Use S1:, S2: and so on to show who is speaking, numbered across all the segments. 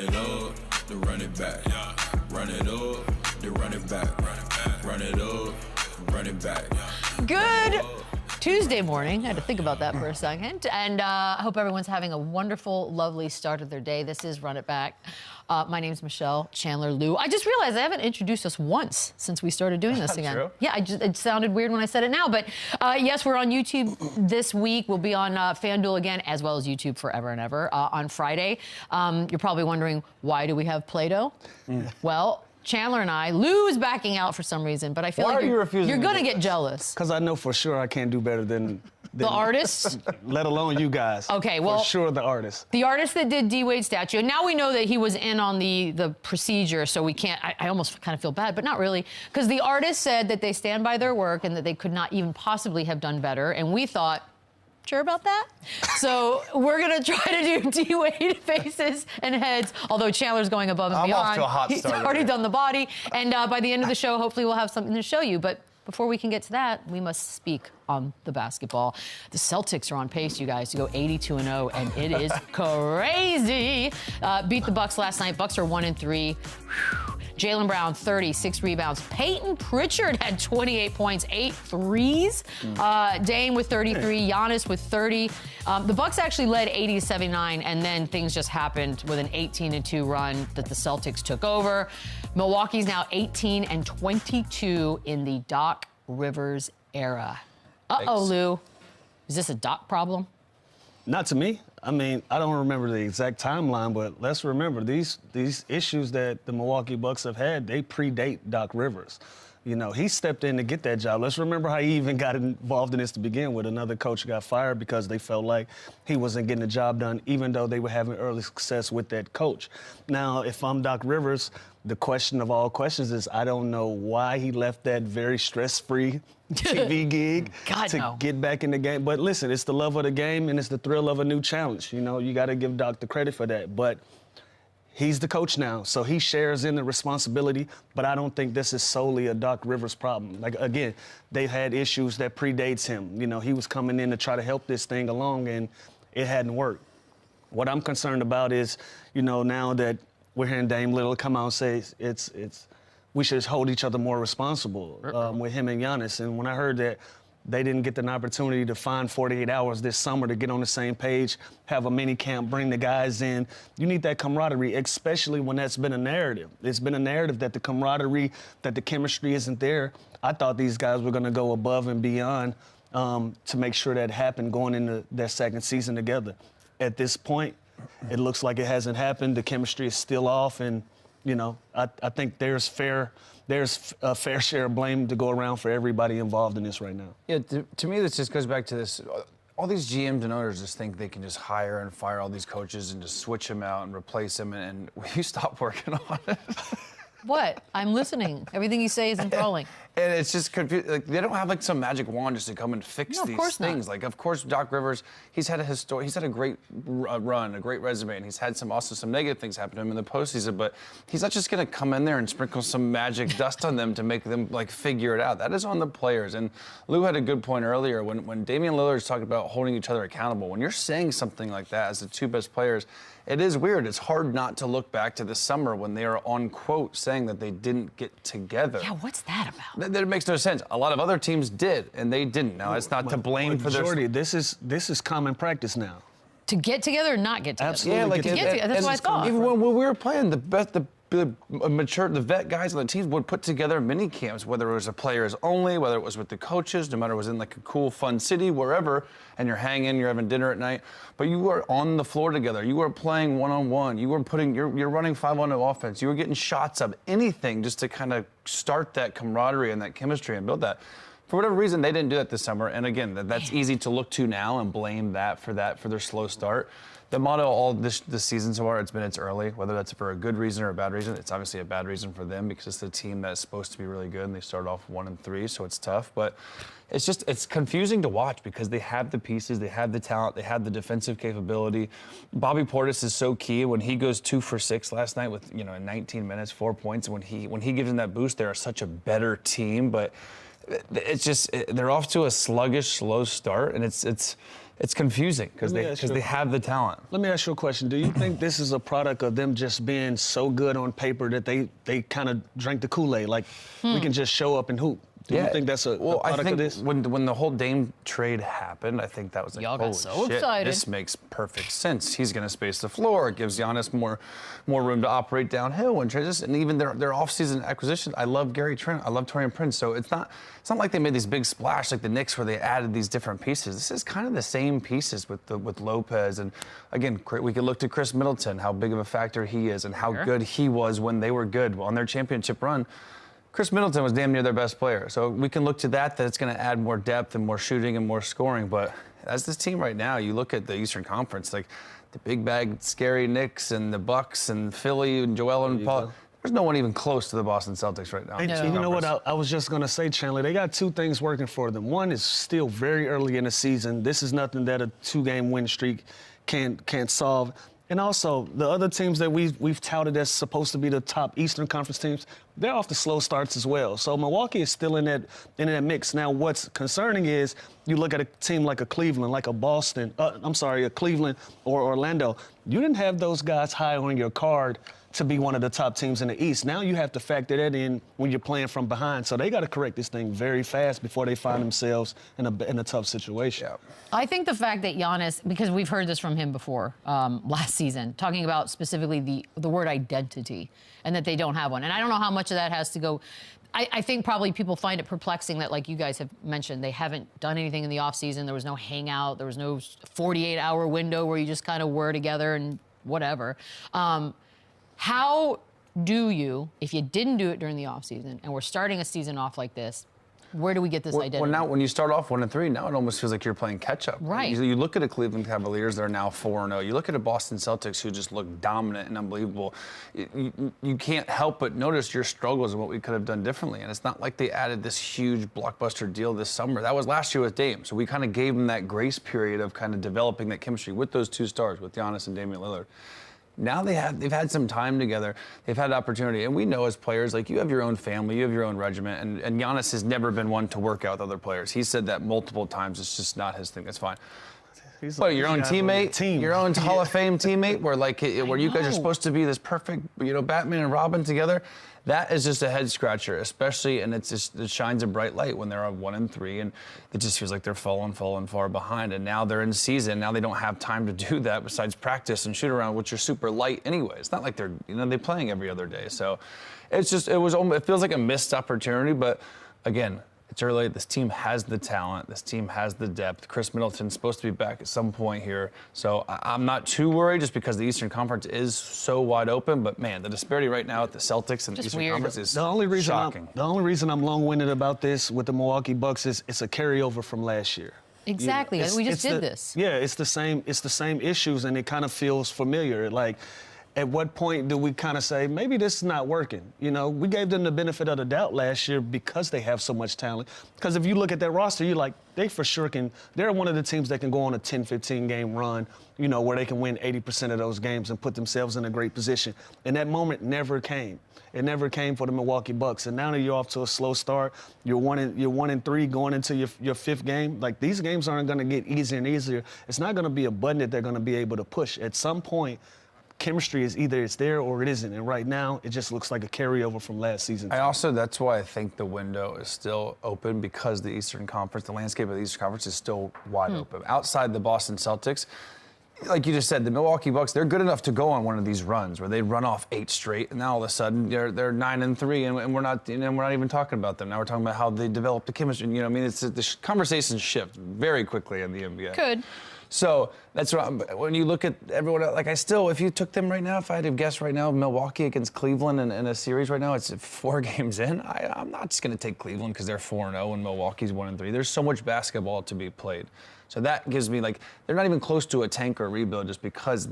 S1: it up, then run it back. Run it up, then run it back. Run it up, run it back.
S2: Good Tuesday morning. I had to think about that for a second. And I hope everyone's having a wonderful, lovely start of their day. This is Run It Back. My name's Michelle, Chandler, Lou. I just realized I haven't introduced us once since we started doing this again.
S3: True?
S2: Yeah, it sounded weird when I said it now. But yes, we're on YouTube this week. We'll be on FanDuel again, as well as YouTube forever and ever on Friday. You're probably wondering, why do we have Play-Doh? Well, Chandler and I, Lou's backing out for some reason, but I feel like you're going to get jealous.
S4: Because I know for sure I can't do better than
S2: the artists?
S4: Let alone you guys.
S2: Okay, well.
S4: For sure the artist.
S2: The artist that did D-Wade's statue. And now we know that he was in on the procedure, so we can't, I almost kind of feel bad, but not really. Because the artist said that they stand by their work and that they could not even possibly have done better. And we thought, sure about that? So we're gonna try to do D-Wade faces and heads, although Chandler's going above and beyond.
S3: I'm off to a hot start.
S2: He's already done the body. And by the end of the show, hopefully we'll have something to show you. But before we can get to that, we must speak on the basketball. The Celtics are on pace, you guys, to go 82-0, and it is crazy. Beat the Bucks last night. Bucks are 1-3. Jaylen Brown, 30, 6 rebounds. Peyton Pritchard had 28 points, 8 threes. Dame with 33, Giannis with 30. The Bucks actually led 80-79, and then things just happened with an 18-2 run that the Celtics took over. Milwaukee's now 18-22 in the Doc Rivers era. Uh-oh, Lou. Is this a Doc problem?
S4: Not to me. I mean, I don't remember the exact timeline, but let's remember these issues that the Milwaukee Bucks have had, they predate Doc Rivers. You know, he stepped in to get that job. Let's remember how he even got involved in this to begin with. Another coach got fired because they felt like he wasn't getting the job done, even though they were having early success with that coach. Now, if I'm Doc Rivers, the question of all questions is I don't know why he left that very stress-free TV gig to get back in the game. But listen, it's the love of the game and it's the thrill of a new challenge. You know, you got to give Doc the credit for that. But he's the coach now, so he shares in the responsibility, but I don't think this is solely a Doc Rivers problem. Like, again, they've had issues that predates him. You know, he was coming in to try to help this thing along, and it hadn't worked. What I'm concerned about is, you know, now that we're hearing Dame Little come out and say we should hold each other more responsible with him and Giannis. And when I heard that they didn't get an opportunity to find 48 hours this summer to get on the same page, have a mini camp, bring the guys in. You need that camaraderie, especially when that's been a narrative. It's been a narrative that the camaraderie, that the chemistry isn't there. I thought these guys were going to go above and beyond to make sure that happened going into their second season together. At this point, it looks like it hasn't happened. The chemistry is still off, and, you know, I think there's a fair share of blame to go around for everybody involved in this right now.
S3: Yeah, to me, this just goes back to this. All these GMs and owners just think they can just hire and fire all these coaches and just switch them out and replace them, and will you stop working on it?
S2: What? I'm listening. Everything you say is enthralling.
S3: And it's just confusing. Like, they don't have like some magic wand just to come and fix these things. Like, of course, Doc Rivers, he's had a great run, a great resume, and he's had some negative things happen to him in the postseason. But he's not just going to come in there and sprinkle some magic dust on them to make them like figure it out. That is on the players. And Lou had a good point earlier when Damian Lillard's talking about holding each other accountable. When you're saying something like that as the two best players, it is weird. It's hard not to look back to this summer when they are on quote saying that they didn't get together.
S2: Yeah, what's that about?
S3: That makes no sense. A lot of other teams did, and they didn't. Now, it's not to blame for their...
S4: Jordy, this is common practice now.
S2: To get together or not get together?
S4: Absolutely.
S3: Yeah, like
S2: get together. That's what I thought.
S3: Even when we were playing, the vet guys on the teams would put together mini camps, whether it was a players only, whether it was with the coaches, no matter it was in like a cool, fun city, wherever, and you're hanging, you're having dinner at night, but you were on the floor together. You were playing one-on-one. You were you're running 5-on-0 offense. You were getting shots up, anything just to kind of start that camaraderie and that chemistry and build that. For whatever reason, they didn't do that this summer. And again, that's easy to look to now and blame that for their slow start. The motto all this season so far, it's early, whether that's for a good reason or a bad reason. It's obviously a bad reason for them because it's the team that's supposed to be really good and they start off 1-3, so it's tough. But it's confusing to watch because they have the pieces, they have the talent, they have the defensive capability. Bobby Portis is so key. When he goes 2 for 6 last night with, in 19 minutes, 4 points, when he gives them that boost, they are such a better team. But it's just they're off to a sluggish, slow start, and it's confusing because they have the talent.
S4: Let me ask you a question. Do you think this is a product of them just being so good on paper that they kind of drank the Kool-Aid? Like, we can just show up and hoop? Do you think that's a product of this?
S3: When the whole Dame trade happened, I think that was like,
S2: y'all got so
S3: shit,
S2: excited.
S3: This makes perfect sense. He's going to space the floor. It gives Giannis more room to operate downhill and transition. And even their offseason acquisitions. I love Gary Trent. I love Taurean Prince. So it's not like they made these big splash like the Knicks where they added these different pieces. This is kind of the same pieces with Lopez. And again, we could look to Chris Middleton, how big of a factor he is, and how good he was when they were good on their championship run. Chris Middleton was damn near their best player. So we can look to that it's going to add more depth and more shooting and more scoring. But as this team right now, you look at the Eastern Conference, like the big bag, scary Knicks and the Bucks and Philly and Joel and Paul. There's no one even close to the Boston Celtics right now.
S4: No. You know what I was just going to say, Chandler? They got two things working for them. One is still very early in the season. This is nothing that a 2-game win streak can't solve. And also, the other teams that we've touted as supposed to be the top Eastern Conference teams, they're off to slow starts as well. So Milwaukee is still in that mix. Now, what's concerning is you look at a team like a Cleveland, like a Boston, a Cleveland or Orlando. You didn't have those guys high on your card to be one of the top teams in the East. Now you have to factor that in when you're playing from behind. So they got to correct this thing very fast before they find themselves in a tough situation.
S3: Yeah.
S2: I think the fact that Giannis, because we've heard this from him before last season, talking about specifically the word identity and that they don't have one. And I don't know how much of that has to go. I think probably people find it perplexing that, like you guys have mentioned, they haven't done anything in the offseason. There was no hangout. There was no 48-hour window where you just kind of were together and whatever. How do you, if you didn't do it during the offseason and we're starting a season off like this, where do we get this identity?
S3: Well, now when you start off 1-3, now it almost feels like you're playing catch-up.
S2: Right.
S3: You look at a Cleveland Cavaliers, they're now 4-0. You look at a Boston Celtics who just look dominant and unbelievable. You can't help but notice your struggles and what we could have done differently. And it's not like they added this huge blockbuster deal this summer. That was last year with Dame. So we kind of gave them that grace period of kind of developing that chemistry with those two stars, with Giannis and Damian Lillard. Now they've had some time together. They've had opportunity. And we know as players, like, you have your own family, you have your own regiment. And Giannis has never been one to work out with other players. He said that multiple times. It's just not his thing. That's fine. What, your own teammate, your own Hall of Fame teammate, where you guys are supposed to be this perfect, Batman and Robin together. That is just a head scratcher, especially, and it shines a bright light when they're on 1-3, and it just feels like they're falling far behind. And now they're in season. Now they don't have time to do that besides practice and shoot around, which are super light anyway. It's not like they're playing every other day. So it feels like a missed opportunity, but again, it's early. This team has the talent. This team has the depth. Chris Middleton's supposed to be back at some point here. So I'm not too worried just because the Eastern Conference is so wide open. But, man, the disparity right now at the Celtics and the Eastern Conference is shocking.
S4: The only reason I'm long-winded about this with the Milwaukee Bucks is it's a carryover from last year.
S2: Exactly. We just did this.
S4: Yeah, it's the same issues, and it kind of feels familiar. Like, at what point do we kind of say, maybe this is not working? We gave them the benefit of the doubt last year because they have so much talent. Because if you look at that roster, you're like, they for sure can. They're one of the teams that can go on a 10, 15-game run, where they can win 80% of those games and put themselves in a great position. And that moment never came. It never came for the Milwaukee Bucks. And now that you're off to a slow start, you're 1-3 going into your fifth game. Like, these games aren't going to get easier and easier. It's not going to be a button that they're going to be able to push. At some point, chemistry is either it's there or it isn't. And right now, it just looks like a carryover from last season.
S3: That's why I think the window is still open, because the Eastern Conference, the landscape of the Eastern Conference is still wide open. Outside the Boston Celtics, like you just said, the Milwaukee Bucks, they're good enough to go on one of these runs where they run off 8 straight, and now all of a sudden they're 9-3, and we're not even talking about them. Now we're talking about how they developed the chemistry. The conversations shift very quickly in the NBA.
S2: Could.
S3: So that's what when you look at everyone else, if you took them right now, if I had to guess right now, Milwaukee against Cleveland in a series right now, it's 4 games in. I'm not just going to take Cleveland because they're 4-0 and Milwaukee's 1-3. There's so much basketball to be played. So that gives me, they're not even close to a tank or a rebuild just because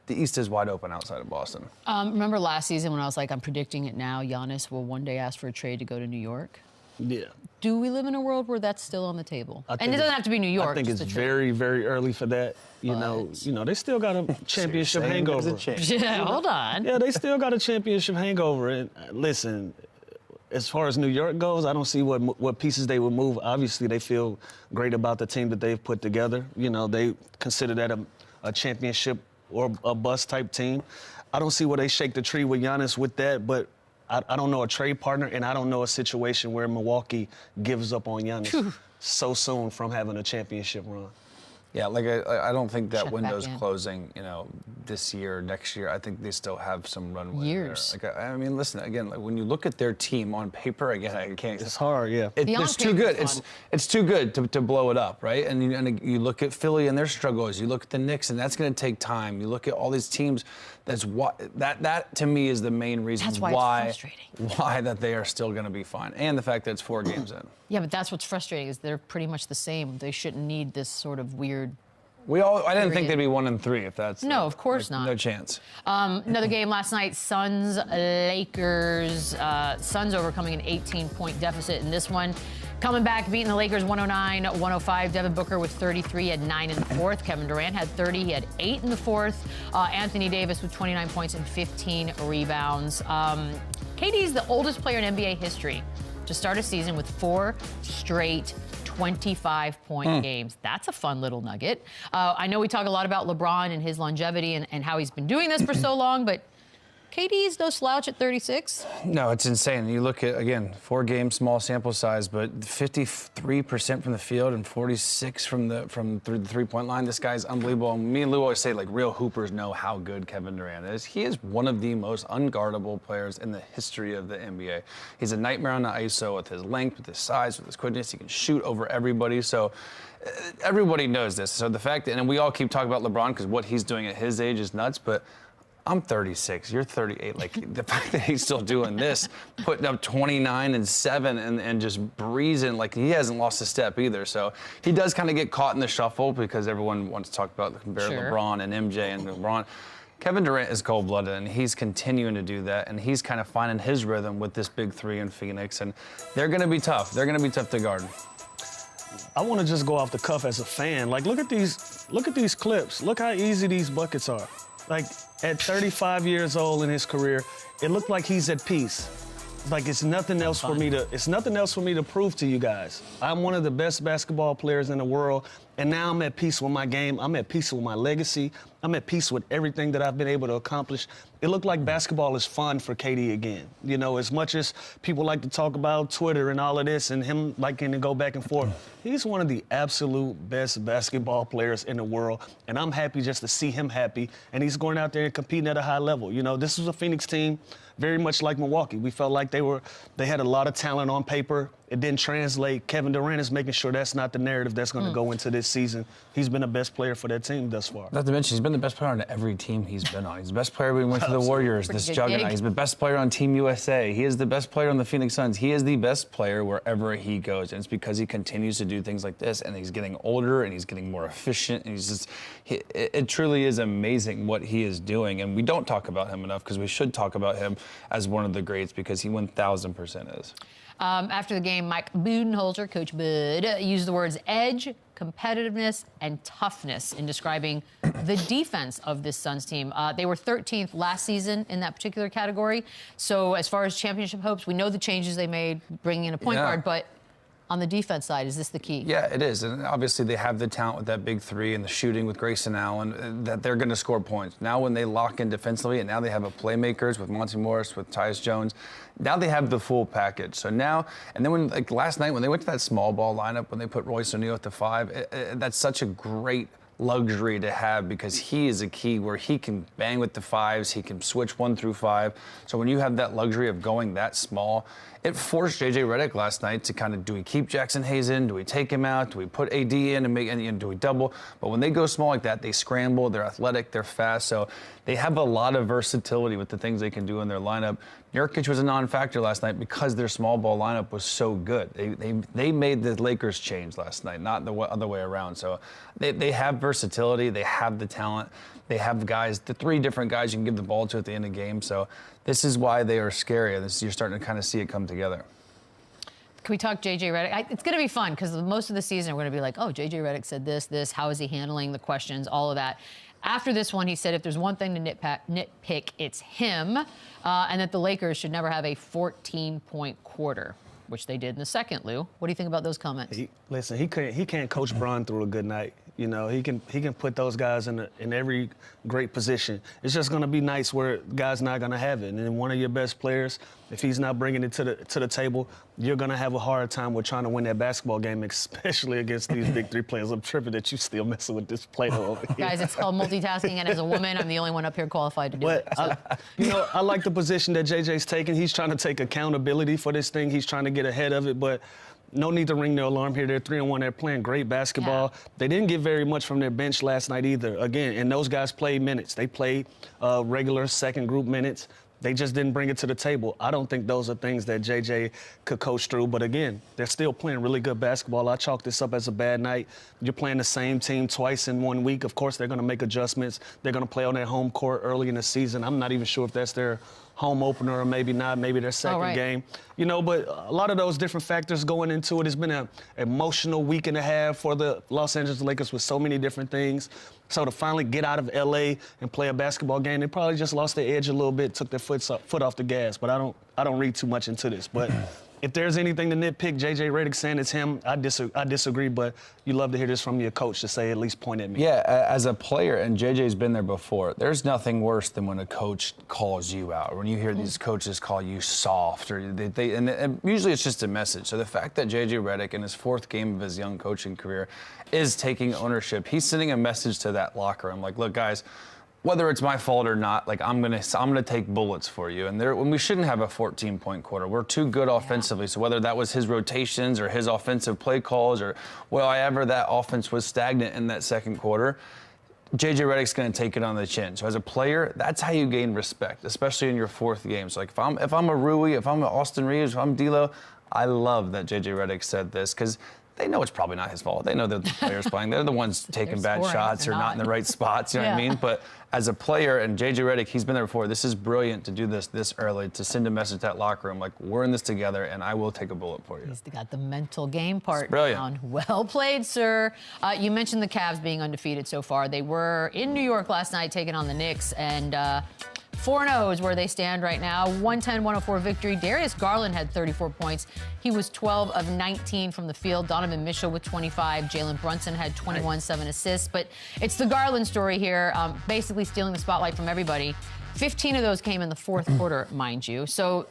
S3: the East is wide open outside of Boston.
S2: Remember last season when I was like, I'm predicting it now, Giannis will one day ask for a trade to go to New York?
S4: Yeah.
S2: Do we live in a world where that's still on the table? And it doesn't have to be New York.
S4: I think it's very, very early for that. You know, they still got a championship hangover.
S2: Yeah, hold on.
S4: Yeah, they still got a championship hangover. And listen, as far as New York goes, I don't see what pieces they would move. Obviously, they feel great about the team that they've put together. You know, they consider that a championship or a bust type team. I don't see where they shake the tree with Giannis with that, but I don't know a trade partner, and I don't know a situation where Milwaukee gives up on Giannis so soon from having a championship run.
S3: Yeah, like I don't think that
S2: Check
S3: window's
S2: back in.
S3: closing, you know, this year, next year. I think they still have some runway.
S2: Years.
S3: There. Like I mean, listen again. Like when you look at their team on paper, again, I can't.
S4: It's hard, yeah.
S3: It's too good. It's too good to blow it up, right? And you look at Philly and their struggles. You look at the Knicks, and that's going to take time. You look at all these teams. That's why that to me is the main reason
S2: That's why it's frustrating.
S3: why that they are still going to be fine, and the fact that it's 4 games in.
S2: Yeah, but that's what's frustrating is they're pretty much the same. They shouldn't need this sort of weird.
S3: I didn't think they'd be 1-3 if that's.
S2: No, of course not.
S3: No chance.
S2: Another game last night, Suns, Lakers. Suns overcoming an 18-point deficit in this one. Coming back, beating the Lakers 109-105. Devin Booker with 33, had 9 in the fourth. Kevin Durant had 30, he had 8 in the fourth. Anthony Davis with 29 points and 15 rebounds. KD's the oldest player in NBA history to start a season with 4 straight 25-point games. That's a fun little nugget. I know we talk a lot about LeBron and his longevity and how he's been doing this for so long, but KD's no slouch at 36.
S3: No, it's insane. You look at, again, 4 games, small sample size, but 53% from the field and 46 from the three-point line. This guy's unbelievable. Me and Lou always say, like, real hoopers know how good Kevin Durant is. He is one of the most unguardable players in the history of the NBA. He's a nightmare on the ISO with his length, with his size, with his quickness. He can shoot over everybody. So everybody knows this. So the fact that, and we all keep talking about LeBron because what he's doing at his age is nuts, but I'm 36, you're 38. Like, the fact that he's still doing this, putting up 29 and 7 and just breezing, like, he hasn't lost a step either. So he does kind of get caught in the shuffle because everyone wants to talk about LeBron and MJ and LeBron. Kevin Durant is cold-blooded, and he's continuing to do that, and he's kind of finding his rhythm with this big 3 in Phoenix, and they're going to be tough. They're going to be tough to guard.
S4: I want to just go off the cuff as a fan. Like, look at these clips. Look how easy these buckets are. Like, at 35 years old in his career, it looked like he's at peace. Like, it's nothing else for me to prove to you guys. I'm one of the best basketball players in the world, and now I'm at peace with my game. I'm at peace with my legacy. I'm at peace with everything that I've been able to accomplish. It looked like basketball is fun for KD again. You know, as much as people like to talk about Twitter and all of this and him liking to go back and forth, he's one of the absolute best basketball players in the world, and I'm happy just to see him happy, and he's going out there and competing at a high level. You know, this was a Phoenix team very much like Milwaukee. We felt like they had a lot of talent on paper. It didn't translate. Kevin Durant is making sure that's not the narrative that's going to go into this season. He's been the best player for that team thus far.
S3: Not to mention, he's been the best player on every team he's been on. He's the best player when he went to the Warriors, this juggernaut. He's the best player on Team USA. He is the best player on the Phoenix Suns. He is the best player wherever he goes, and it's because he continues to do things like this, and he's getting older, and he's getting more efficient, and he's just, it truly is amazing what he is doing, and we don't talk about him enough because we should talk about him as one of the greats because he 1,000% is.
S2: After the game, Mike Budenholzer, Coach Bud, used the words edge, competitiveness, and toughness in describing the defense of this Suns team. They were 13th last season in that particular category. So as far as championship hopes, we know the changes they made, bringing in a point guard, but on the defense side, is this the key?
S3: Yeah, it is. And obviously they have the talent with that big 3 and the shooting with Grayson Allen that they're going to score points. Now when they lock in defensively, and now they have a playmakers with Monty Morris, with Tyus Jones, now they have the full package. So now, and then when, like last night, when they went to that small ball lineup, when they put Royce O'Neal at the 5, that's such a great luxury to have because he is a key where he can bang with the 5s, he can switch 1 through 5. So when you have that luxury of going that small, it forced JJ Redick last night to kind of, do we keep Jackson Hayes in? Do we take him out? Do we put AD in and make, and do we double? But when they go small like that, they scramble, they're athletic, they're fast. So they have a lot of versatility with the things they can do in their lineup. Nurkic was a non-factor last night because their small ball lineup was so good. They made the Lakers change last night, not the other way around. So they have versatility, they have the talent, they have guys, the 3 different guys you can give the ball to at the end of the game. So this is why they are scary. You're starting to kind of see it come together.
S2: Can we talk JJ Redick? It's going to be fun because most of the season we're going to be like, oh, JJ Redick said this, how is he handling the questions, all of that. After this one, he said if there's one thing to nitpick, it's him, and that the Lakers should never have a 14-point quarter, which they did in the second, Lou. What do you think about those comments?
S4: Listen, he can't coach Bron through a good night. You know, he can put those guys in every great position. It's just going to be nights where guys not going to have it. And then one of your best players, if he's not bringing it to the table, you're going to have a hard time with trying to win that basketball game, especially against these big three players. I'm tripping that you still messing with this Play-Doh over here.
S2: Guys, it's called multitasking, and as a woman, I'm the only one up here qualified to do it. So.
S4: You know, I like the position that JJ's taking. He's trying to take accountability for this thing. He's trying to get ahead of it, but no need to ring the alarm here. They're 3-1. They're playing great basketball. Yeah. They didn't get very much from their bench last night either. Again, and those guys played minutes. They played regular second group minutes. They just didn't bring it to the table. I don't think those are things that JJ could coach through. But again, they're still playing really good basketball. I chalk this up as a bad night. You're playing the same team twice in 1 week. Of course, they're going to make adjustments. They're going to play on their home court early in the season. I'm not even sure if that's their home opener or maybe not, maybe their second game. You know, but a lot of those different factors going into it. It's been an emotional week and a half for the Los Angeles Lakers with so many different things. So to finally get out of LA and play a basketball game, they probably just lost their edge a little bit, took their foot off the gas. But I don't read too much into this. But if there's anything to nitpick, JJ Redick saying it's him, I disagree, but you love to hear this from your coach to say at least point at me.
S3: Yeah, as a player, and JJ's been there before, there's nothing worse than when a coach calls you out, or when you hear these coaches call you soft, or and usually it's just a message. So the fact that JJ Redick, in his 4th game of his young coaching career, is taking ownership, he's sending a message to that locker room, like, look, guys, whether it's my fault or not, like I'm gonna take bullets for you. And when we shouldn't have a 14-point quarter. We're too good offensively. So whether that was his rotations or his offensive play calls or whatever, that offense was stagnant in that second quarter, JJ Redick's gonna take it on the chin. So as a player, that's how you gain respect, especially in your 4th game. So like if I'm a Rui, if I'm a Austin Reeves, if I'm D'Lo, I love that JJ Redick said this, because they know it's probably not his fault. They know that the players playing. They're the ones taking bad shots or not in the right spots. You know what I mean? But as a player, and JJ Redick, he's been there before. This is brilliant to do this early, to send a message to that locker room, like, we're in this together, and I will take a bullet for you.
S2: He's got the mental game part
S3: brilliant.
S2: Down. Well played, sir. You mentioned the Cavs being undefeated so far. They were in New York last night taking on the Knicks, and 4-0 is where they stand right now. 110-104 victory. Darius Garland had 34 points. He was 12 of 19 from the field. Donovan Mitchell with 25. Jalen Brunson had 21, 7 assists. But it's the Garland story here, basically stealing the spotlight from everybody. 15 of those came in the 4th quarter, mind you. So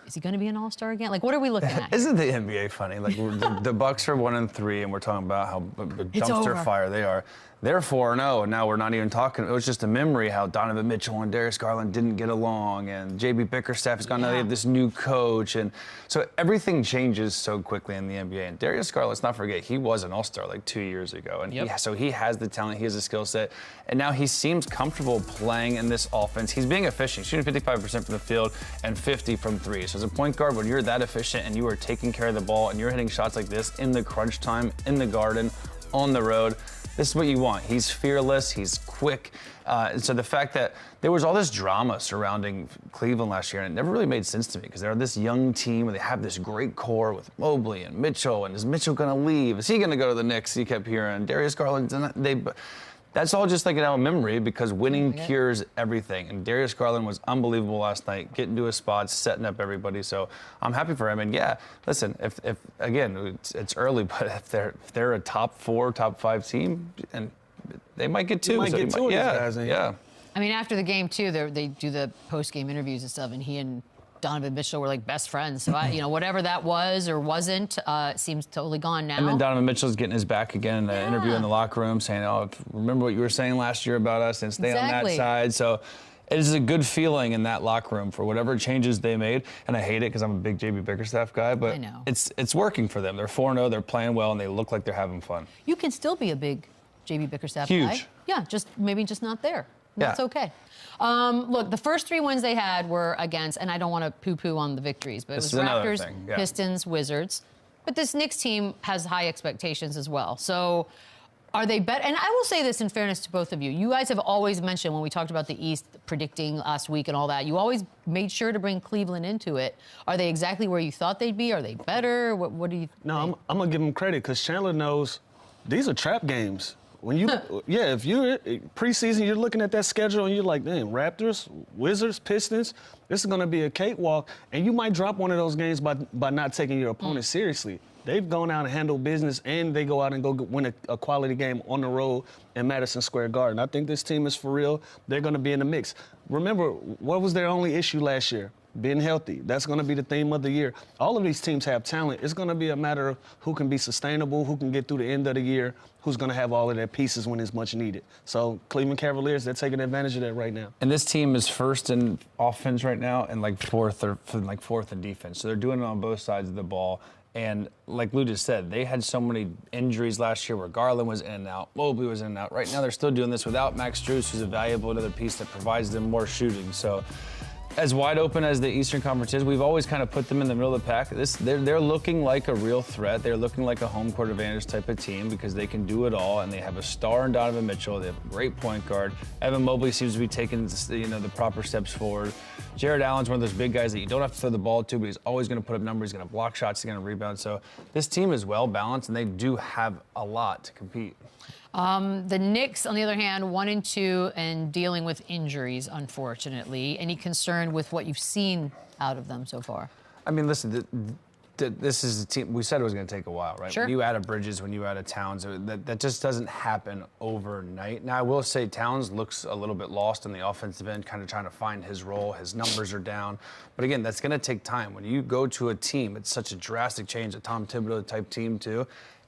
S2: is he going to be an all-star again? Like, what are we looking at?
S3: Isn't the NBA funny? Like, the Bucks are 1-3, and we're talking about how dumpster fire they are. They're 4-0, and now we're not even talking. It was just a memory how Donovan Mitchell and Darius Garland didn't get along, and JB Bickerstaff has gone, now they have this new coach. And so everything changes so quickly in the NBA. And Darius Garland, let's not forget, he was an all-star like 2 years ago. And so he has the talent, he has the skill set, and now he seems comfortable playing in this offense. He's being efficient, shooting 55% from the field and 50 from 3. So as a point guard, when you're that efficient and you are taking care of the ball and you're hitting shots like this in the crunch time, in the Garden, on the road, this is what you want. He's fearless, he's quick. And so the fact that there was all this drama surrounding Cleveland last year, and it never really made sense to me, because they're this young team and they have this great core with Mobley and Mitchell, and is Mitchell gonna leave? Is he gonna go to the Knicks? He kept hearing. Darius Garland, that's all just like an out memory, because winning cures everything. And Darius Garland was unbelievable last night, getting to his spots, setting up everybody. So I'm happy for him. And yeah, listen, if again, it's early, but if they're a top 4, top 5 team, and they might get 2.
S4: Might get 2 of these guys.
S3: Yeah.
S2: I mean, after the game too, they do the post-game interviews and stuff, and he and Donovan Mitchell were like best friends. So whatever that was or wasn't, seems totally gone now.
S3: And then Donovan Mitchell's getting his back again in an interview in the locker room, saying, "Oh, remember what you were saying last year about us, and stay on that side." So it is a good feeling in that locker room for whatever changes they made. And I hate it because I'm a big JB Bickerstaff guy, but
S2: I know.
S3: It's working for them. They're 4-0, they're playing well, and they look like they're having fun.
S2: You can still be a big JB Bickerstaff
S3: Huge.
S2: guy. Yeah, maybe just not there. That's okay. Look, the first 3 wins they had were against, and I don't want to poo-poo on the victories, but it was Raptors, Pistons, Wizards. But this Knicks team has high expectations as well. So are they better? And I will say this in fairness to both of you. You guys have always mentioned, when we talked about the East predicting last week and all that, you always made sure to bring Cleveland into it. Are they exactly where you thought they'd be? Are they better? What do you think?
S4: No, I'm going to give them credit, because Chandler knows these are trap games. When you, if you're preseason, you're looking at that schedule and you're like, damn, Raptors, Wizards, Pistons, this is going to be a cakewalk. And you might drop one of those games by not taking your opponent seriously. They've gone out and handled business, and they go out and go win a quality game on the road in Madison Square Garden. I think this team is for real. They're going to be in the mix. Remember, what was their only issue last year? Being healthy. That's going to be the theme of the year. All of these teams have talent. It's going to be a matter of who can be sustainable, who can get through the end of the year, who's going to have all of their pieces when it's much needed. So Cleveland Cavaliers, they're taking advantage of that right now.
S3: And this team is first in offense right now and like fourth in defense. So they're doing it on both sides of the ball. And like Lou just said, they had so many injuries last year where Garland was in and out, Mobley was in and out. Right now they're still doing this without Max Strus, who's a valuable another piece that provides them more shooting. So as wide open as the Eastern Conference is, we've always kind of put them in the middle of the pack. They're looking like a real threat. They're looking like a home court advantage type of team because they can do it all, and they have a star in Donovan Mitchell. They have a great point guard. Evan Mobley seems to be taking the proper steps forward. Jared Allen's one of those big guys that you don't have to throw the ball to, but he's always going to put up numbers. He's going to block shots. He's going to rebound. So this team is well balanced, and they do have a lot to compete.
S2: The Knicks, on the other hand, 1-2 and dealing with injuries, unfortunately. Any concern with what you've seen out of them so far?
S3: I mean, listen, this is a team, we said it was going to take a while, right?
S2: Sure.
S3: When you add a Bridges, when you add a Towns, that just doesn't happen overnight. Now, I will say Towns looks a little bit lost on the offensive end, kind of trying to find his role. His numbers are down. But again, that's going to take time. When you go to a team, it's such a drastic change, a Tom Thibodeau type team too.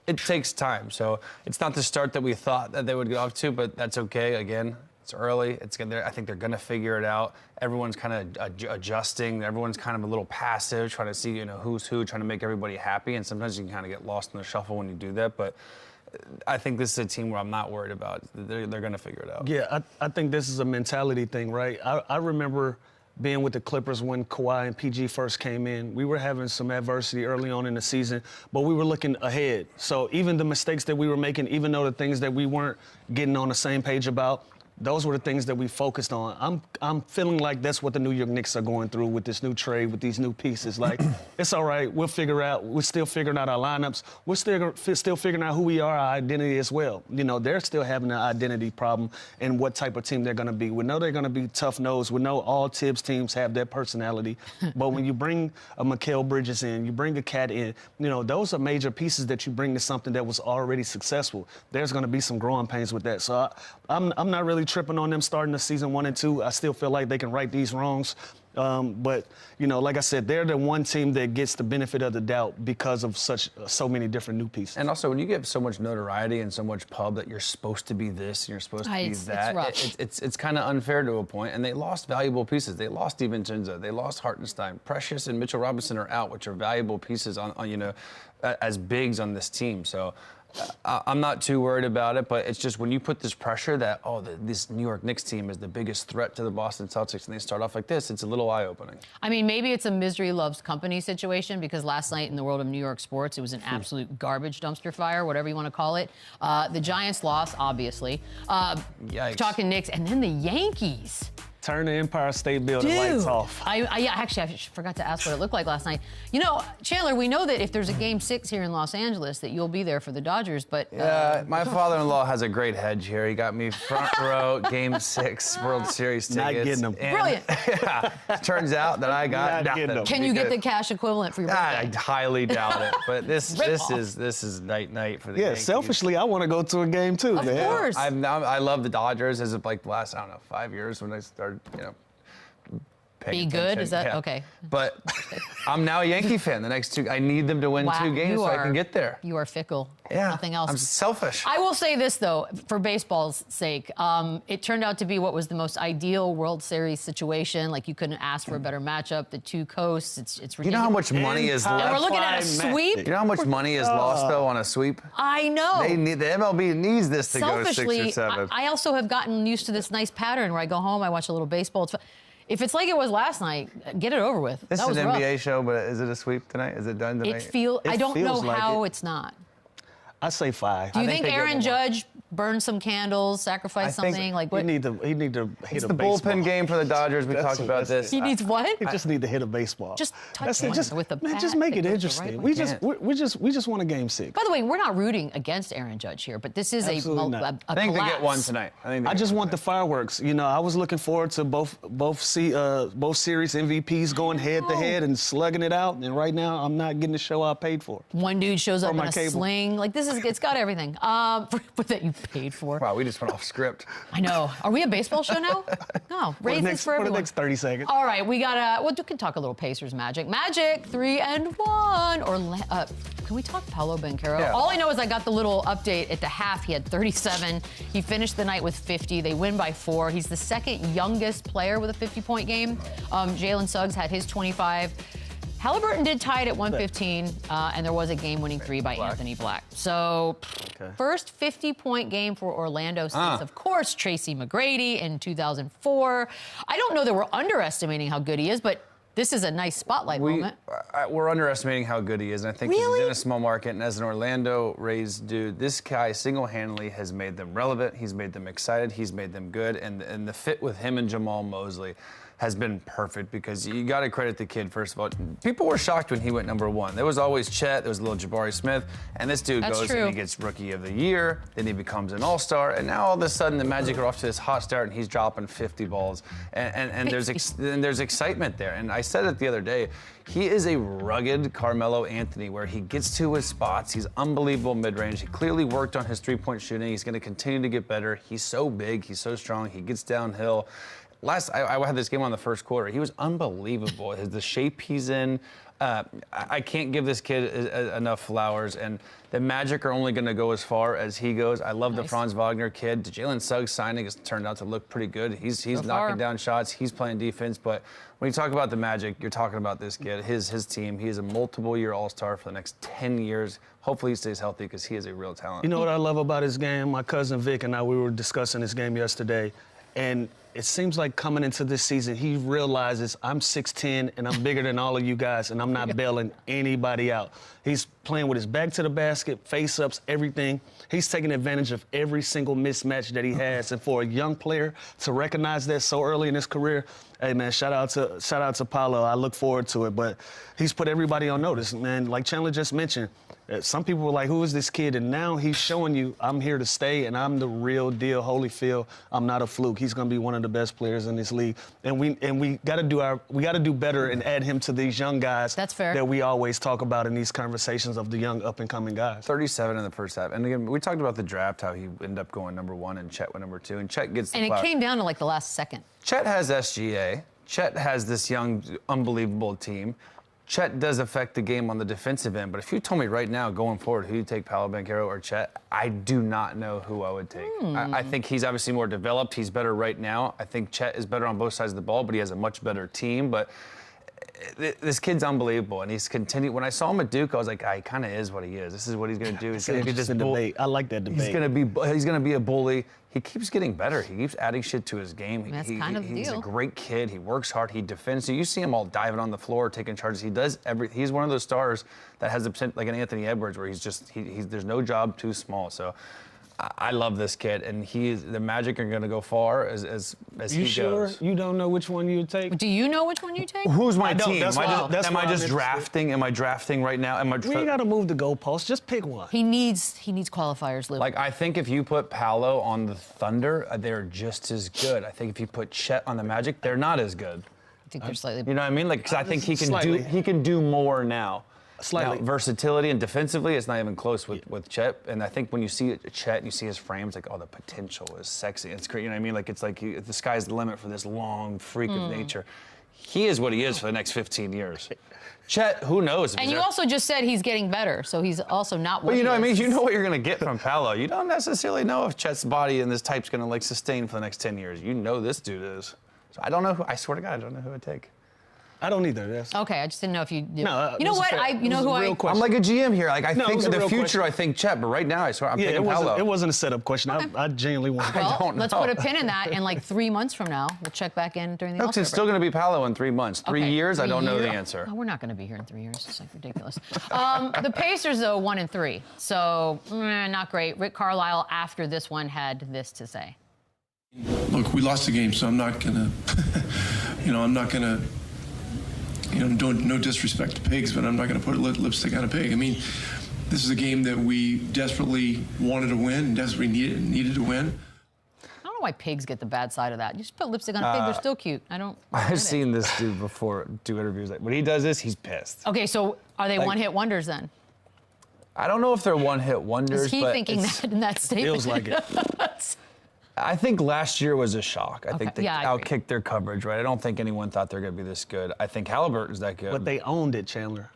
S3: It takes time. So it's not the start that we thought that they would get off to, but that's okay. Again, it's early. I think they're going to figure it out. Everyone's kind of adjusting. Everyone's kind of a little passive, trying to see, who's who, trying to make everybody happy. And sometimes you can kind of get lost in the shuffle when you do that. But I think this is a team where I'm not worried about. They're going to figure it out.
S4: Yeah, I think this is a mentality thing, right? I remember being with the Clippers when Kawhi and PG first came in. We were having some adversity early on in the season, but we were looking ahead. So even the mistakes that we were making, even though the things that we weren't getting on the same page about, those were the things that we focused on. I'm feeling like that's what the New York Knicks are going through with this new trade, with these new pieces. Like, it's all right. We'll figure out. We're still figuring out our lineups. We're still figuring out who we are, our identity as well. They're still having an identity problem and what type of team they're going to be. We know they're going to be tough-nosed. We know all Tibbs teams have that personality. But when you bring a Mikal Bridges in, you bring a Cat in, those are major pieces that you bring to something that was already successful. There's going to be some growing pains with that. So I'm not really tripping on them starting the season 1 and 2. I still feel like they can right these wrongs. But, like I said, they're the one team that gets the benefit of the doubt because of so many different new pieces.
S3: And also, when you get so much notoriety and so much pub that you're supposed to be this and you're supposed to be that, it's kind of unfair to a point. And they lost valuable pieces. They lost DiVincenzo. They lost Hartenstein. Precious and Mitchell Robinson are out, which are valuable pieces on as bigs on this team. So I'm not too worried about it, but it's just when you put this pressure that, this New York Knicks team is the biggest threat to the Boston Celtics, and they start off like this, it's a little eye-opening. I
S2: mean, maybe it's a misery loves company situation, because last night in the world of New York sports, it was an absolute garbage dumpster fire, whatever you want to call it. The Giants lost, obviously.
S3: Yikes.
S2: Talking Knicks, and then the Yankees.
S4: Turn the Empire State Building lights off.
S2: Actually, I forgot to ask what it looked like last night. Chandler, we know that if there's a Game 6 here in Los Angeles, that you'll be there for the Dodgers, but...
S3: Yeah, my father-in-law has a great hedge here. He got me front row Game 6 World Series tickets.
S4: Not getting them.
S2: Brilliant.
S3: Yeah, turns out that I got nothing.
S2: Can you get the cash equivalent for your birthday?
S3: I highly doubt it, but this is night for the Yankees.
S4: Selfishly, I want to go to a game too,
S2: of
S4: man.
S2: Of course.
S3: I love the Dodgers as of like the last, 5 years when I started,
S2: Be good? Is that okay?
S3: But I'm now a Yankee fan. The next two, I need them to win 2 games so I can get there.
S2: You are fickle.
S3: Yeah.
S2: Nothing else.
S3: I'm selfish.
S2: I will say this though, for baseball's sake, it turned out to be what was the most ideal World Series situation. Like, you couldn't ask for a better matchup. The two coasts. It's ridiculous.
S3: You know how much money is left?
S2: And we're looking at a sweep.
S3: You know how much money is lost though on a sweep?
S2: I know.
S3: The MLB needs this to go 6 or 7.
S2: I also have gotten used to this nice pattern where I go home, I watch a little baseball. If it's like it was last night, get it over with.
S3: This is an NBA show, but is it a sweep tonight? Is it done tonight?
S2: I don't know how it's not.
S4: I say 5.
S2: Do you think Aaron Judge burn some candles, sacrifice something? Like what?
S4: He need to hit
S3: It's
S4: a
S3: the
S4: baseball.
S3: bullpen game for the Dodgers. We talked about this.
S2: He needs what?
S4: He just need to hit a baseball.
S2: Just touch one with a bat.
S4: Man, just make it
S2: that goes the
S4: interesting.
S2: right
S4: We
S2: way.
S4: just won a game 6.
S2: By the way, we're not rooting against Aaron Judge here, but this is
S4: Absolutely
S2: a
S4: not.
S3: I think they get
S2: collapse.
S3: one tonight.
S4: I just want the fireworks. You know, I was looking forward to both series MVPs going head to head and slugging it out. And right now, I'm not getting the show I paid for.
S2: One dude shows up in
S4: my
S2: a
S4: cable.
S2: sling. Like it's got everything. But that you paid for.
S3: Wow, we just went off script.
S2: I know. Are we a baseball show now? No. Raise this for
S4: the
S2: everyone.
S4: next 30 seconds.
S2: All right, we got well, we can talk a little Pacers Magic. Magic 3-1. Or can we talk Paolo Banchero?
S3: Yeah.
S2: All I know is I got the little update at the half. He had 37. He finished the night with 50. They win by 4. He's the second youngest player with a 50-point game. Jalen Suggs had his 25. Halliburton did tie it at 115, and there was a game-winning 3 by Anthony Black. So, first 50-point game for Orlando since, of course, Tracy McGrady in 2004. I don't know that we're underestimating how good he is, but this is a nice spotlight moment.
S3: We're underestimating how good he is, and I think
S2: Really?
S3: he's in a small market. And as an Orlando-raised dude, this guy single-handedly has made them relevant. He's made them excited. He's made them good, and the fit with him and Jamal Mosley has been perfect because you got to credit the kid, first of all. People were shocked when he went #1. There was always Chet, there was a little Jabari Smith, and this dude goes and he gets Rookie of the Year, then he becomes an All-Star, and now all of a sudden the Magic are off to this hot start and he's dropping 50 balls. And there's excitement there. And I said it the other day, he is a rugged Carmelo Anthony where he gets to his spots. He's unbelievable mid-range. He clearly worked on his three-point shooting. He's going to continue to get better. He's so big. He's so strong. He gets downhill. I had this game on the first quarter. He was unbelievable. The shape he's in. I can't give this kid enough flowers. And the Magic are only going to go as far as he goes. I love the Franz Wagner kid. Jalen Suggs signing has turned out to look pretty good. He's knocking down shots. He's playing defense. But when you talk about the Magic, you're talking about this kid, his team. He is a multiple-year All-Star for the next 10 years. Hopefully he stays healthy because he is a real talent.
S4: You know what I love about his game? My cousin Vic and I, we were discussing his game yesterday. And it seems like coming into this season, he realizes I'm 6'10", and I'm bigger than all of you guys, and I'm not bailing anybody out. He's playing with his back to the basket, face-ups, everything. He's taking advantage of every single mismatch that he has. And for a young player to recognize that so early in his career, hey, man, shout out to Paolo. I look forward to it. But he's put everybody on notice, man. Like Chandler just mentioned, some people were like, who is this kid? And now he's showing you I'm here to stay, and I'm the real deal, Holyfield. I'm not a fluke. He's going to be one of the best players in this league. And we got to do better and add him to these young guys.
S2: That's fair.
S4: That we always talk about in these conversations of the young up-and-coming guys.
S3: 37 in the first half. And again, we talked about the draft, how he ended up going #1 and Chet went #2. And Chet gets the
S2: And
S3: flower.
S2: it came down to like the last second.
S3: Chet has SGA. Chet has this young, unbelievable team. Chet does affect the game on the defensive end, but if you told me right now, going forward, who you take, Paolo Banchero or Chet, I do not know who I would take. I think he's obviously more developed. He's better right now. I think Chet is better on both sides of the ball, but he has a much better team. But this kid's unbelievable, and he's continued. When I saw him at Duke, I was like, he kind of is what he is. This is what he's going to do. He's going to be this
S4: debate. I like that debate.
S3: He's going to be a bully. He keeps getting better. He keeps adding shit to his game.
S2: That's kind of the
S3: he's
S2: deal.
S3: a great kid. He works hard. He defends. So you see him all diving on the floor, taking charges. He does he's one of those stars that has the potential, like an Anthony Edwards, where there's no job too small. So I love this kid, and the Magic are going to go far as he
S4: You sure
S3: goes.
S4: you don't know which one you would take?
S2: Do you know which one you take?
S3: Who's my
S4: I don't.
S3: team?
S4: That's
S3: Am I
S4: why
S3: just
S4: I'm
S3: drafting? Am I drafting right now?
S4: We ain't got to move the goalposts. Just pick one.
S2: He needs qualifiers, Lou.
S3: Like, I think if you put Paolo on the Thunder, they're just as good. I think if you put Chet on the Magic, they're not as good.
S2: I think they're slightly.
S3: You know what I mean? Like, 'cause I think
S4: Slightly.
S3: he can do more now.
S4: Slightly.
S3: Now, versatility and defensively, it's not even close with Chet. And I think when you see Chet and you see his frames, like, oh, the potential is sexy. It's great. You know what I mean? Like, it's like the sky's the limit for this long freak of nature. He is what he is for the next 15 years. Chet, who knows?
S2: And you also just said he's getting better, so he's also not.
S3: Well, you know what I mean?
S2: is.
S3: You know what you're going to get from Paolo. You don't necessarily know if Chet's body and this type's going to, like, sustain for the next 10 years. You know this dude is. So I don't know who. I swear to God, I don't know who I'd take.
S4: I don't either. That's
S2: Okay, I just didn't know if you did.
S4: No,
S2: you know what? You know who I...
S3: I'm like a GM here. Like, I
S4: No, it
S3: think
S4: was
S3: in
S4: a
S3: the
S4: real
S3: future,
S4: question.
S3: I think Chet, but right now, I swear, I'm
S4: yeah,
S3: picking Paolo.
S4: it wasn't a setup question. I genuinely want.
S2: Well, let's put a pin in that, and like 3 months from now, we'll check back in during the
S3: No,
S2: All-Star
S3: it's still
S2: break.
S3: going to be Paolo in 3 months. 3
S2: Okay,
S3: years, I
S2: 3
S3: don't know the
S2: years.
S3: answer.
S2: Oh, we're not going to be here in 3 years. It's like ridiculous. The Pacers, though, 1-3. So, not great. Rick Carlisle, after this one, had this to say.
S5: Look, we lost the game, so I'm not gonna, I'm not gonna, no disrespect to pigs, but I'm not gonna put lipstick on a pig. I mean, this is a game that we desperately wanted to win and desperately needed to win.
S2: I don't know why pigs get the bad side of that. You just put lipstick on a pig, they're still cute.
S3: I've seen this dude before do interviews. Like, when he does this, he's pissed.
S2: Okay, so are they
S3: Like-
S2: one-hit wonders then?
S3: I don't know if they're one-hit wonders,
S2: Is he
S3: but
S2: thinking
S3: it's-
S2: that in that statement?
S4: Feels like it.
S3: I think last year was a shock. I think they
S2: Yeah, I agree.
S3: outkicked their coverage, right? I don't think anyone thought they're going to be this good. I think Halliburton's that good.
S4: But they owned it, Chandler.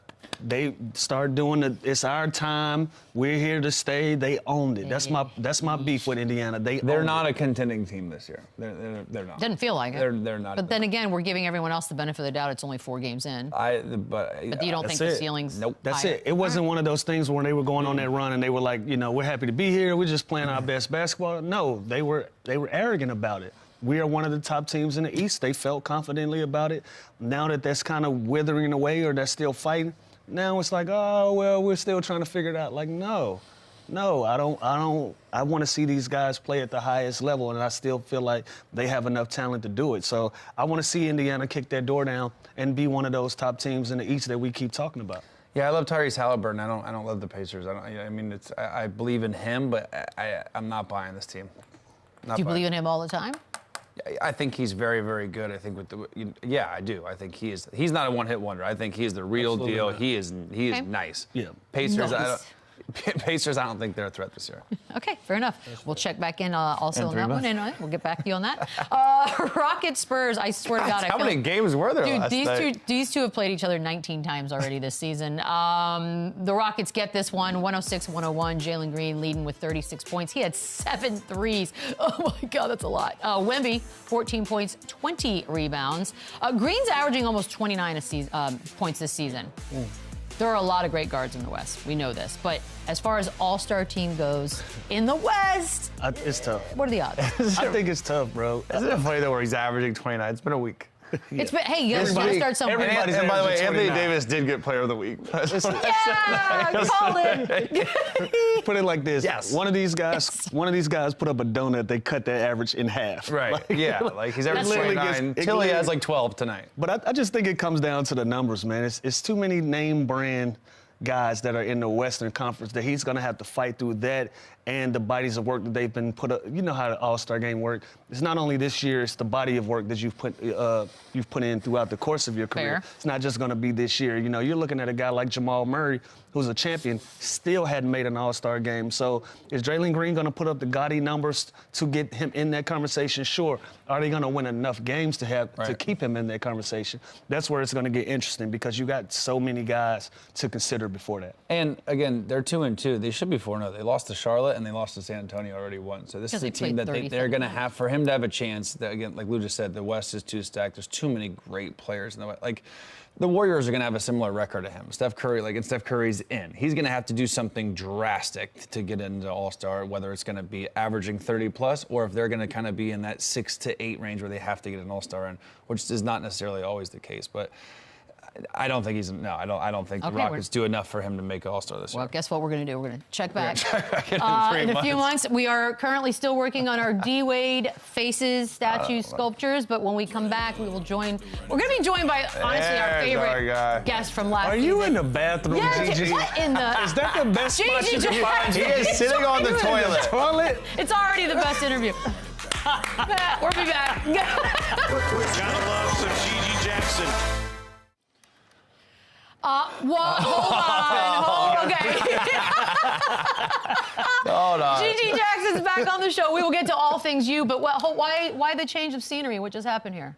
S4: They started doing it's our time. We're here to stay. They owned it. That's my beef with Indiana.
S3: They're not a contending team this year. They're not.
S2: Doesn't feel like it.
S3: They're not.
S2: But then again, we're giving everyone else the benefit of the doubt. It's only 4 games in.
S3: But
S2: you don't think
S4: That's
S2: the
S4: it.
S2: ceiling's
S3: Nope.
S4: That's
S2: higher?
S4: it. It wasn't one of those things where they were going on that run and they were like, we're happy to be here. We're just playing our best basketball. No, they were arrogant about it. We are one of the top teams in the East. They felt confidently about it. Now that that's kind of withering away or they're still fighting, now it's like, oh, well, we're still trying to figure it out. Like, no, I want to see these guys play at the highest level, and I still feel like they have enough talent to do it. So I want to see Indiana kick that door down and be one of those top teams in the East that we keep talking about.
S3: Yeah, I love Tyrese Halliburton. I don't love the Pacers. I believe in him, but I'm not buying this team.
S2: Do you believe in him all the time?
S3: I think he's very, very good. I think yeah, I do. I think he is. He's not a one-hit wonder. I think he's the real
S4: Absolutely
S3: deal.
S4: not.
S3: he is nice.
S4: Yeah.
S3: Pacers.
S2: Nice.
S3: Pacers. I don't think they're a threat this year.
S2: Okay, fair enough. We'll check back in also
S3: In
S2: on
S3: 3
S2: that
S3: months.
S2: one, and we'll get back to you on that. Rockets Spurs. I swear to God,
S3: How many games were there
S2: Dude,
S3: last night?
S2: these two have played each other 19 times already this season. The Rockets get this one, 106-101. Jalen Green leading with 36 points. He had 7 threes. Oh my God, that's a lot. Wemby, 14 points, 20 rebounds. Green's averaging almost 29 points this season. There are a lot of great guards in the West. We know this. But as far as all-star team goes, in the West,
S4: It's tough.
S2: what are the odds?
S4: I think it's tough, bro.
S3: Isn't it funny though where he's averaging 29? It's been a week.
S2: It's been, hey, you gotta start somewhere.
S4: everybody's
S3: And by the way,
S4: averaging
S3: Anthony
S4: 29.
S3: Davis did get Player of the Week.
S2: Yeah, called it.
S4: Put it like this.
S3: Yes.
S4: One of these guys put up a donut, they cut that average in half.
S3: Right. Like he's averaging
S2: That's
S3: 29
S4: true.
S3: till he has like 12 tonight.
S4: But I just think it comes down to the numbers, man. It's too many name brand guys that are in the Western Conference that he's going to have to fight through that and the bodies of work that they've been put up. You know how the All-Star game works. It's not only this year, it's the body of work that you've put in throughout the course of your career.
S2: Fair.
S4: It's not just going to be this year. You know, you're looking at a guy like Jamal Murray, who's a champion, still hadn't made an All-Star game. So is Jalen Green going to put up the gaudy numbers to get him in that conversation? Sure. Are they going to win enough games to keep him in that conversation? That's where it's going to get interesting because you got so many guys to consider before that.
S3: And again, they're 2-2. They should be 4-0. They lost to Charlotte and they lost to San Antonio already once. So this
S2: Because
S3: is a
S2: they
S3: team
S2: played
S3: that
S2: 30
S3: they're going to
S2: seconds.
S3: have, for him to have a chance. That, again, like Lou just said, the West is too stacked. There's too many great players in the West. Like the Warriors are going to have a similar record to him. Steph Curry, and Steph Curry's in. He's going to have to do something drastic to get into All-Star, whether it's going to be averaging 30 plus or if they're going to kind of be in that 6 to 8 range where they have to get an All-Star in, which is not necessarily always the case. But I don't think I don't think the
S2: Okay,
S3: Rockets do enough for him to make an All-Star this
S2: Well,
S3: year.
S2: guess what we're going to do? We're going to check back.
S3: In
S2: In a few months. We are currently still working on our D-Wade faces, statues, sculptures, but when we come back, we will join. We're going to be joined by, honestly, our
S3: There's our
S2: favorite
S3: guy.
S2: guest from last
S4: Are
S2: season.
S4: you in the bathroom,
S2: Yeah,
S4: Gigi?
S2: what in the...
S4: Is that the best spot you can find?
S3: He is sitting on the toilet.
S4: Toilet?
S2: It's already the best interview. We'll be back.
S6: Gotta love some GG Jackson.
S2: Hold on. Okay.
S3: Hold on.
S2: GG Jackson's back on the show. We will get to all things you, but why the change of scenery? What just happened here?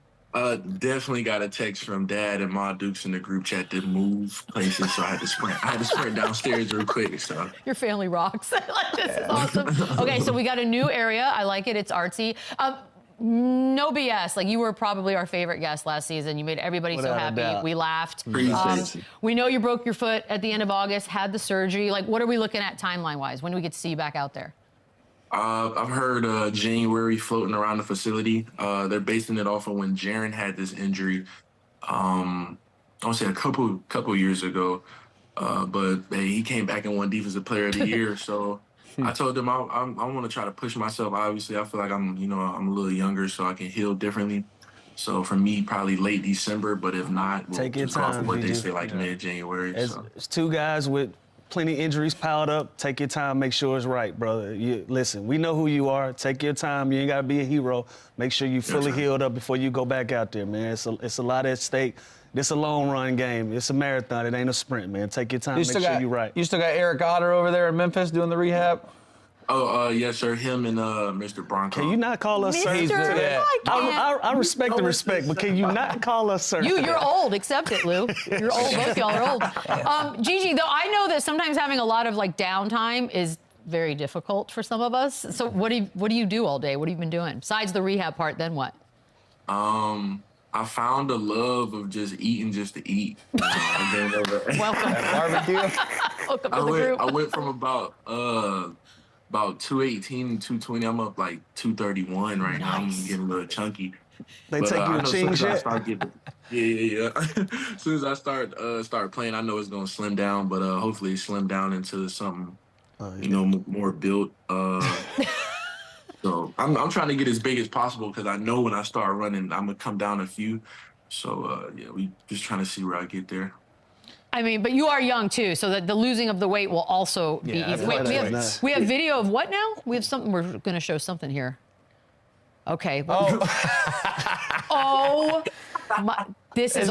S7: Definitely got a text from Dad and Ma Dukes in the group chat to move places, so I had to sprint downstairs real quick. So
S2: Your family rocks. Like, this is awesome. Okay, so we got a new area. I like it. It's artsy. no BS. Like, you were probably our favorite guest last season. You made everybody so happy. We laughed. We know you broke your foot at the end of August, had the surgery. Like, what are we looking at timeline-wise? When do we get to see you back out there?
S7: I've heard January floating around the facility. They're basing it off of when Jaren had this injury. I want to say a couple years ago. But he came back and won Defensive Player of the Year. So I told him I want to try to push myself. Obviously, I feel like I'm a little younger, so I can heal differently. So for me, probably late December. But if not, we'll
S4: take your
S7: just go off
S4: time.
S7: of what they say, like mid-January.
S4: It's two guys with plenty of injuries piled up. Take your time, make sure it's right, brother. Listen, we know who you are. Take your time. You ain't got to be a hero. Make sure you fully healed up before you go back out there, man. It's a lot at stake. This a long run game. It's a marathon. It ain't a sprint, man. Take your time. Make sure you're right.
S3: You still got Eric Otter over there in Memphis doing the rehab?
S7: Oh, yes, sir. Him and Mr. Bronco.
S4: Can you not call us sir? I respect the respect, but can you not call us sir?
S2: You're old. Accept it, Lou. You're old. Both y'all are old. Gigi, though, I know that sometimes having a lot of like downtime is very difficult for some of us. So what do you do all day? What have you been doing besides the rehab part? Then what?
S7: I found a love of just eating just to eat.
S2: Welcome.
S3: Barbecue.
S2: Welcome to the group.
S7: I went from about 218 to 220. I'm up like 231 right now. I'm getting a little chunky.
S4: They take you to change it.
S7: Yeah. As soon as I start playing, I know it's gonna slim down, but hopefully slim down into something more built. So I'm trying to get as big as possible because I know when I start running, I'm gonna come down a few. So we just trying to see where I get there.
S2: I mean, but you are young too, so that the losing of the weight will also be easy. Wait, we have video of what now? We have something. We're going to show something here. Okay. Oh my! This is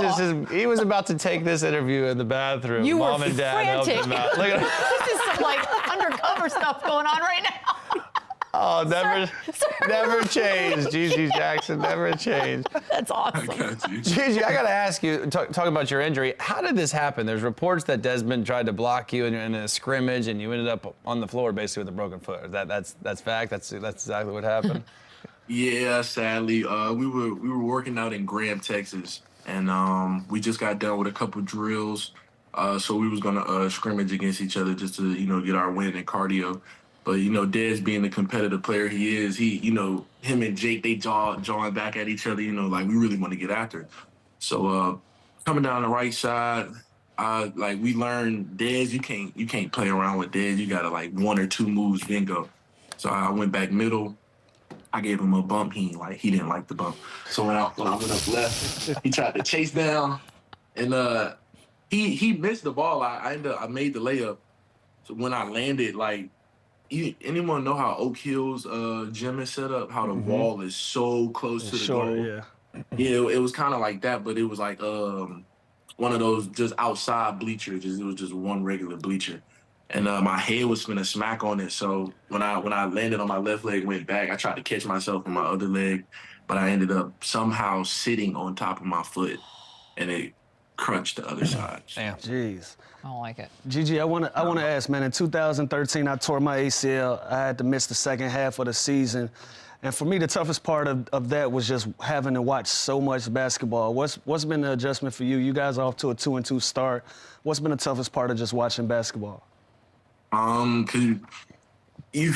S3: he was about to take this interview in the bathroom.
S2: You
S3: Mom
S2: were
S3: and Dad
S2: frantic.
S3: helped him out. Look at
S2: This is some like undercover stuff going on right now.
S3: Oh, never changed. Gigi Jackson, never changed.
S2: That's awesome.
S3: Gigi, I got to ask you, talking about your injury, how did this happen? There's reports that Desmond tried to block you in a scrimmage and you ended up on the floor basically with a broken foot. That's fact? That's exactly what happened?
S7: Yeah, sadly. We were working out in Graham, Texas, and we just got done with a couple drills. So we was going to scrimmage against each other just to, get our win in cardio. But, Dez being the competitive player he is, him and Jake, they jawing back at each other, like we really want to get after it. So coming down the right side, we learned Dez, you can't play around with Dez. You got to like one or two moves, then go. So I went back middle. I gave him a bump. He didn't like the bump. So when I went up left, he tried to chase down, and he missed the ball. I made the layup. So when I landed, anyone know how Oak Hill's gym is set up? How the wall is so close to the goal?
S4: Yeah.
S7: Yeah, it was kind of like that, but it was like one of those just outside bleachers. It was just one regular bleacher, and my head was finna smack on it. So when I landed on my left leg, went back, I tried to catch myself on my other leg, but I ended up somehow sitting on top of my foot, and it crunched the other side.
S3: Damn.
S4: Jeez.
S2: I don't like it.
S4: Gigi, I want to ask, man, in 2013, I tore my ACL. I had to miss the second half of the season. And for me, the toughest part of that was just having to watch so much basketball. What's been the adjustment for you? You guys are off to a 2-2 start. What's been the toughest part of just watching basketball?
S7: 'Cause you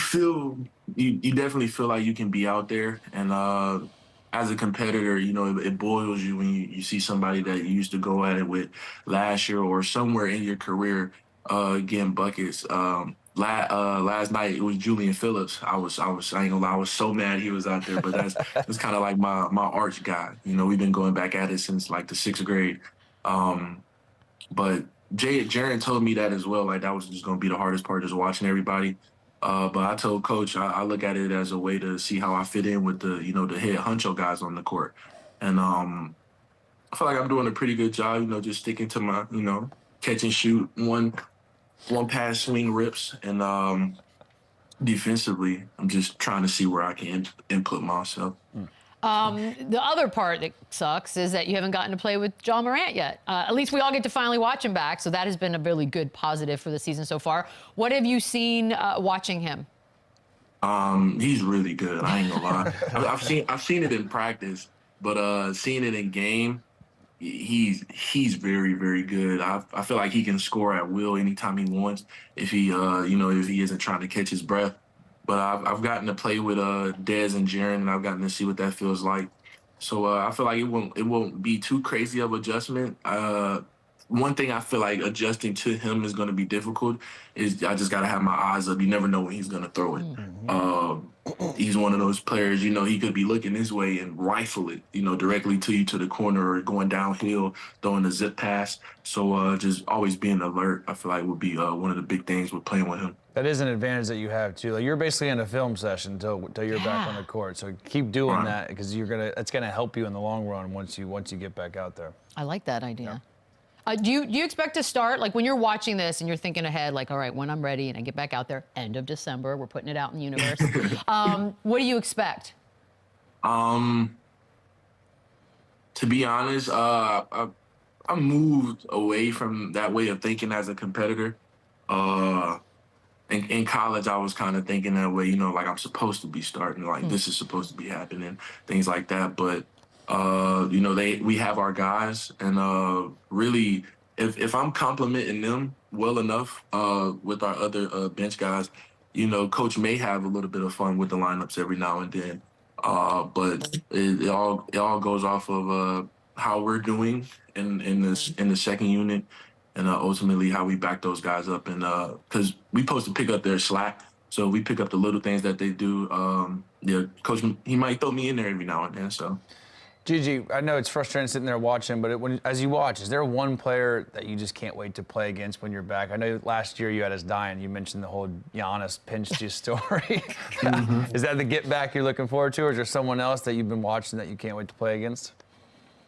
S7: definitely feel like you can be out there, and as a competitor, it boils you when you see somebody that you used to go at it with last year or somewhere in your career getting buckets. Last night it was Julian Phillips. I ain't gonna lie, I was so mad he was out there, but that's kind of like my arch guy. We've been going back at it since like the 6th grade. But Jaren told me that as well. Like that was just gonna be the hardest part, just watching everybody. But I told Coach I look at it as a way to see how I fit in with the the head honcho guys on the court, and I feel like I'm doing a pretty good job. Just sticking to my catch and shoot, one pass swing rips, and defensively I'm just trying to see where I can input myself.
S2: The other part that sucks is that you haven't gotten to play with John Morant yet. At least we all get to finally watch him back, so that has been a really good positive for the season so far. What have you seen watching him?
S7: He's really good. I ain't gonna lie. I've seen it in practice, but seeing it in game, he's very, very good. I feel like he can score at will anytime he wants if he if he isn't trying to catch his breath. But I've gotten to play with Dez and Jaren, and I've gotten to see what that feels like. So I feel like it won't be too crazy of adjustment. One thing I feel like adjusting to him is going to be difficult is I just got to have my eyes up. You never know when he's going to throw it. He's one of those players, he could be looking his way and rifle it, directly to you to the corner or going downhill, throwing a zip pass. So just always being alert, I feel like would be one of the big things with playing with him.
S3: That is an advantage that you have too. Like you're basically in a film session until you're back on the court. So keep doing that because it's gonna help you in the long run once you get back out there.
S2: I like that idea. Do you expect to start, like when you're watching this and you're thinking ahead, like, all right, when I'm ready and I get back out there, end of December, we're putting it out in the universe. What do you expect?
S7: To be honest, I moved away from that way of thinking as a competitor. In college, I was kind of thinking that way, like I'm supposed to be starting, like this is supposed to be happening, things like that. But we have our guys, and really, if I'm complimenting them well enough with our other bench guys, Coach may have a little bit of fun with the lineups every now and then. But it all goes off of how we're doing in the second unit, and ultimately how we back those guys up. And because we supposed to pick up their slack, so we pick up the little things that they do. Coach, he might throw me in there every now and then. So.
S3: Gigi, I know it's frustrating sitting there watching, but as you watch, is there one player that you just can't wait to play against when you're back? I know last year you had us dying. You mentioned the whole Giannis pinched you story. Is that the get back you're looking forward to, or is there someone else that you've been watching that you can't wait to play against?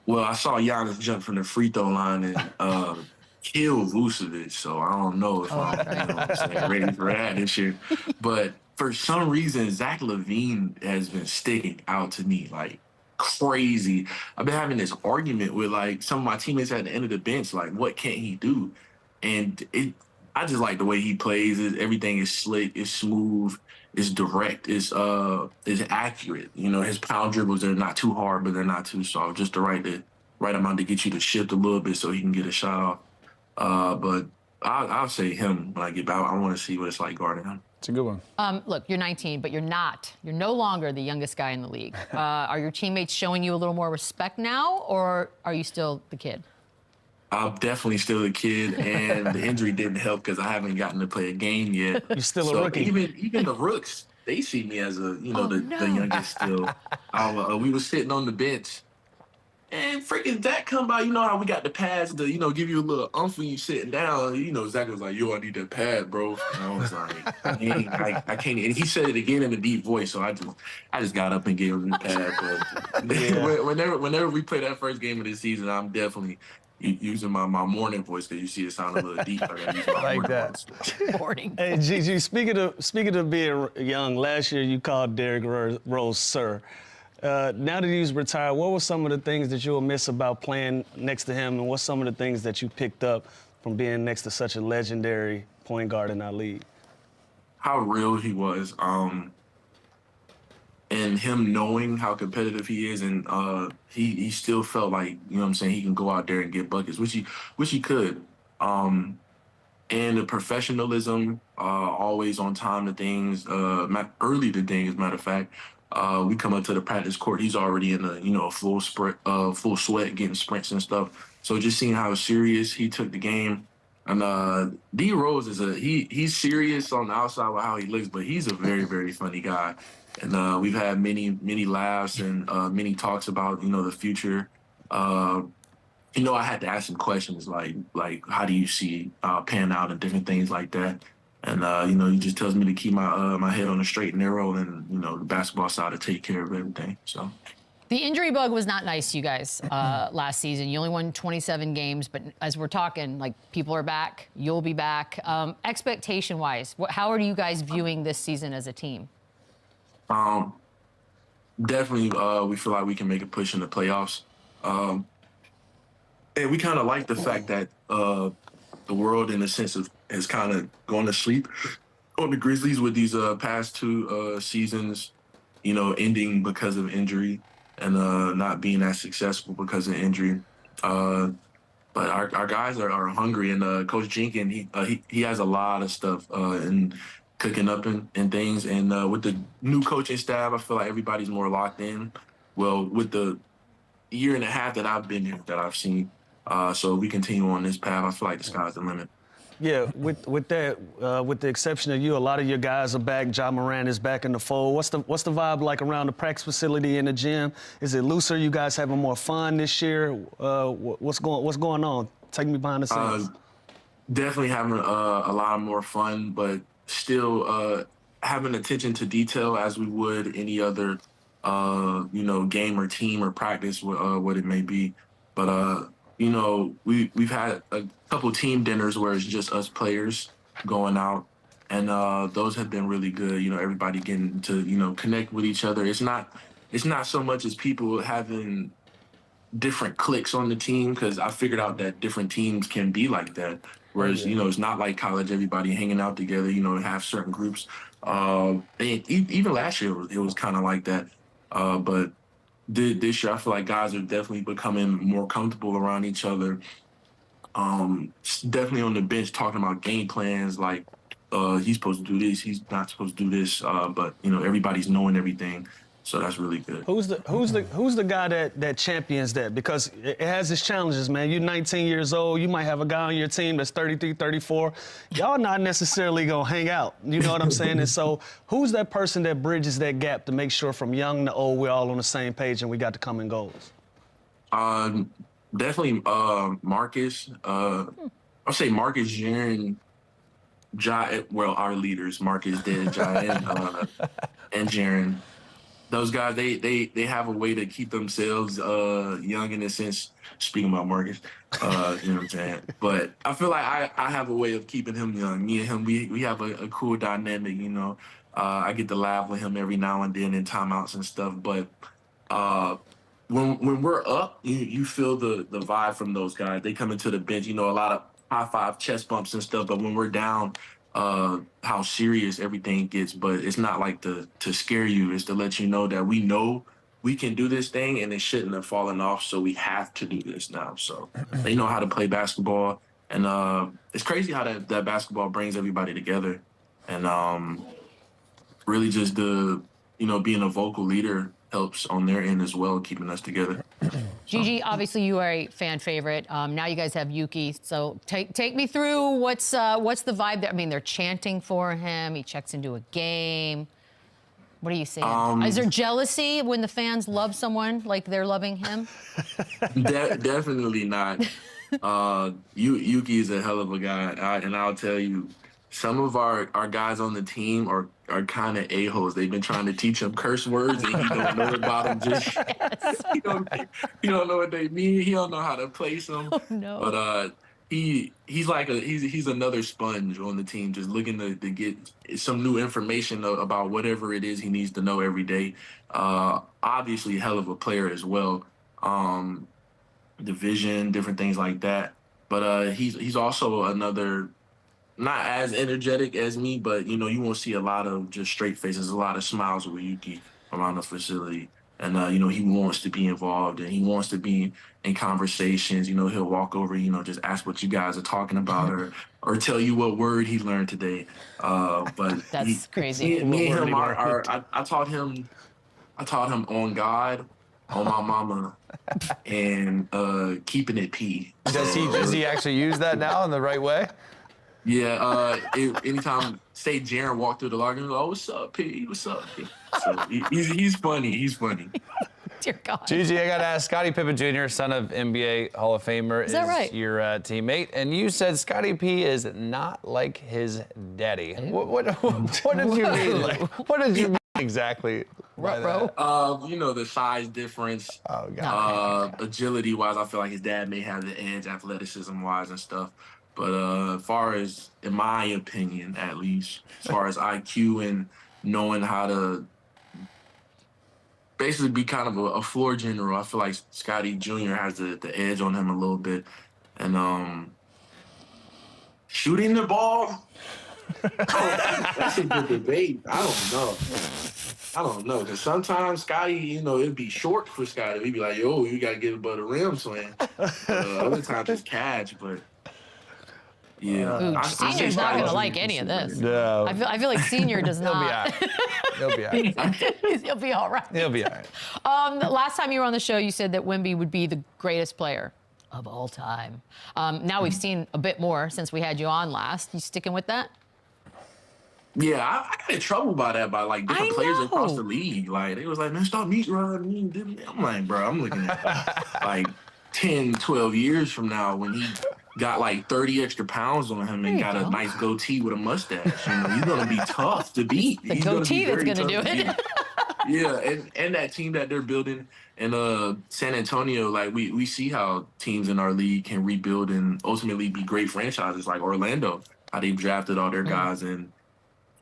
S7: Well, I saw Giannis jump from the free throw line and kill Vucevic, so I don't know if I'm ready for that this year. But for some reason, Zach LaVine has been sticking out to me like crazy. I've been having this argument with like some of my teammates at the end of the bench, like what can't he do? And I just like the way he plays. Everything is slick, it's smooth, it's direct, it's accurate. His pound dribbles, they're not too hard, but they're not too soft. Just the right amount to get you to shift a little bit so he can get a shot off. But I'll say him when I get back. I want to see what it's like guarding him.
S3: It's a good one.
S2: Look, you're 19, but you're no longer the youngest guy in the league. Are your teammates showing you a little more respect now, or are you still the kid?
S7: I'm definitely still a kid, and the injury didn't help because I haven't gotten to play a game yet.
S4: You're still a rookie.
S7: Even the rooks, they see me as the youngest still. We were sitting on the bench, and freaking Zach come by. You know how we got the pads to, give you a little umph when you sitting down. Zach was like, yo, I need that pad, bro. And I was like, I can't. And he said it again in a deep voice, so I just got up and gave him the pad. But whenever we play that first game of the season, I'm definitely using my morning voice because you see it sound a little deep. I gotta use my
S3: like that.
S2: Morning.
S4: Hey, Gigi, speaking of being young, last year you called Derrick Rose sir. Now that he's retired, what were some of the things that you'll miss about playing next to him, and what's some of the things that you picked up from being next to such a legendary point guard in our league?
S7: How real he was, and him knowing how competitive he is, and he still felt like, he can go out there and get buckets, which he could. And the professionalism, always on time to things, early to things, matter of fact. We come up to the practice court, he's already in a full sweat, getting sprints and stuff. So just seeing how serious he took the game. And D Rose he's serious on the outside with how he looks, but he's a very, very funny guy. And we've had many laughs and many talks about, the future. I had to ask him questions like how do you see pan out and different things like that. And, he just tells me to keep my head on the straight and narrow, and, the basketball side to take care of everything. So.
S2: The injury bug was not nice to you guys last season. You only won 27 games, but as we're talking, like, people are back, you'll be back. Expectation-wise, how are you guys viewing this season as a team?
S7: Definitely, we feel like we can make a push in the playoffs. And we kind of like the fact that the world, in a sense, has kind of gone to sleep. on the Grizzlies with these past two seasons, you know, ending because of injury and not being as successful because of injury. But our guys are hungry, and Coach Jenkins, he has a lot of stuff in cooking up and things. And with the new coaching staff, I feel like everybody's more locked in. Well, with the year and a half that I've been here, that I've seen, so we continue on this path. I feel like the sky's the limit.
S4: Yeah, with that, with the exception of you, a lot of your guys are back. Ja Morant is back in the fold. What's the vibe like around the practice facility in the gym? Is it looser? You guys having more fun this year? What's going on? Take me behind the scenes.
S7: Definitely having a lot more fun, but still having attention to detail as we would any other you know, game or team or practice, what it may be. But you know, we've had a couple team dinners where it's just us players going out, and those have been really good. You know, everybody getting to, you know, connect with each other. It's not so much as people having different cliques on the team, because I figured out that different teams can be like that. Whereas, you know, it's not like college, everybody hanging out together, you know, have certain groups. And even last year, it was kind of like that. But this year, I feel like guys are definitely becoming more comfortable around each other. Definitely on the bench talking about game plans, like he's supposed to do this, he's not supposed to do this. But you know, everybody's knowing everything, so that's really good.
S4: Who's the guy that champions that? Because it has its challenges, man. You're 19 years old. You might have a guy on your team that's 33, 34. Y'all not necessarily gonna hang out. You know what I'm saying? And so, who's that person that bridges that gap to make sure from young to old we're all on the same page and we got the common goals?
S7: Definitely Marcus. I'll say Marcus, Jaren, Ja. Well, our leaders, Marcus, Dad, Ja, and Jaren. Those guys, they have a way to keep themselves young in a sense. Speaking about Marcus, you know what I'm saying? But I feel like I have a way of keeping him young. Me and him, we have a cool dynamic, you know. I get to laugh with him every now and then in timeouts and stuff. But when we're up, you feel the vibe from those guys. They come into the bench, you know, a lot of high five, chest bumps and stuff. But when we're down, how serious everything gets. But it's not like to scare you. It's to let you know that we know we can do this thing, and it shouldn't have fallen off. So we have to do this now. So they know how to play basketball, and it's crazy how that basketball brings everybody together, and really just you know, being a vocal leader helps on their end as well, keeping us together.
S2: Gigi, obviously you are a fan favorite. Now you guys have Yuki. So take me through what's the vibe there? I mean, they're chanting for him. He checks into a game. What are you saying? Is there jealousy when the fans love someone like they're loving him?
S7: Definitely not. Yuki is a hell of a guy, and I'll tell you, some of our guys on the team are kind of a-holes. They've been trying to teach him curse words, and he don't know about them. Just he don't know what they mean. He don't know how to place them.
S2: Oh, no.
S7: But he's like he's another sponge on the team, just looking to get some new information about whatever it is he needs to know every day. Obviously, hell of a player as well. Division, different things like that. But he's also another. Not as energetic as me, but, you know, you won't see a lot of just straight faces, a lot of smiles with Yuki around the facility. And, you know, he wants to be involved, and he wants to be in conversations. You know, he'll walk over, you know, just ask what you guys are talking about, or tell you what word he learned today. But
S2: that's crazy.
S7: Me and him I taught him on God, on my mama, and keeping it P.
S3: Does he actually use that now in the right way?
S7: Yeah, anytime, say Jaren walked through the locker room, oh, what's up, P? What's up, P? So he's funny. He's funny.
S2: Dear God.
S3: Gigi, I got to ask, Scottie Pippen Jr., son of NBA Hall of Famer,
S2: is that right?
S3: Your teammate, and you said Scottie P is not like his daddy. What did you mean? What did you mean exactly?
S7: You know, the size difference.
S3: Oh, God.
S7: Agility-wise, I feel like his dad may have the edge, athleticism-wise and stuff. But as far as, in my opinion, at least, as far as IQ and knowing how to basically be kind of a floor general, I feel like Scottie Jr. has the edge on him a little bit. And shooting the ball, That's a good debate. I don't know, because sometimes Scottie, you know, it'd be short for Scottie. He'd be like, yo, you got to get above the rim swing. Other times it's catch, but yeah.
S2: Senior's not going to like any of this.
S3: No.
S2: I feel like Senior does not.
S3: He'll be all right.
S2: He'll be all right.
S3: He'll be all right.
S2: The last time you were on the show, you said that Wemby would be the greatest player of all time. Now we've seen a bit more since we had you on last. You sticking with that?
S7: Yeah, I got in trouble by that by like different players across the league. Like they was like, man, stop meat riding. I'm like, bro, I'm looking at like 10, 12 years from now when he got like 30 extra pounds on him and got a nice goatee with a mustache. You know, he's gonna be tough to beat.
S2: The goatee that's gonna do it.
S7: Yeah, and that team that they're building in San Antonio, like we see how teams in our league can rebuild and ultimately be great franchises, like Orlando, how they've drafted all their guys, and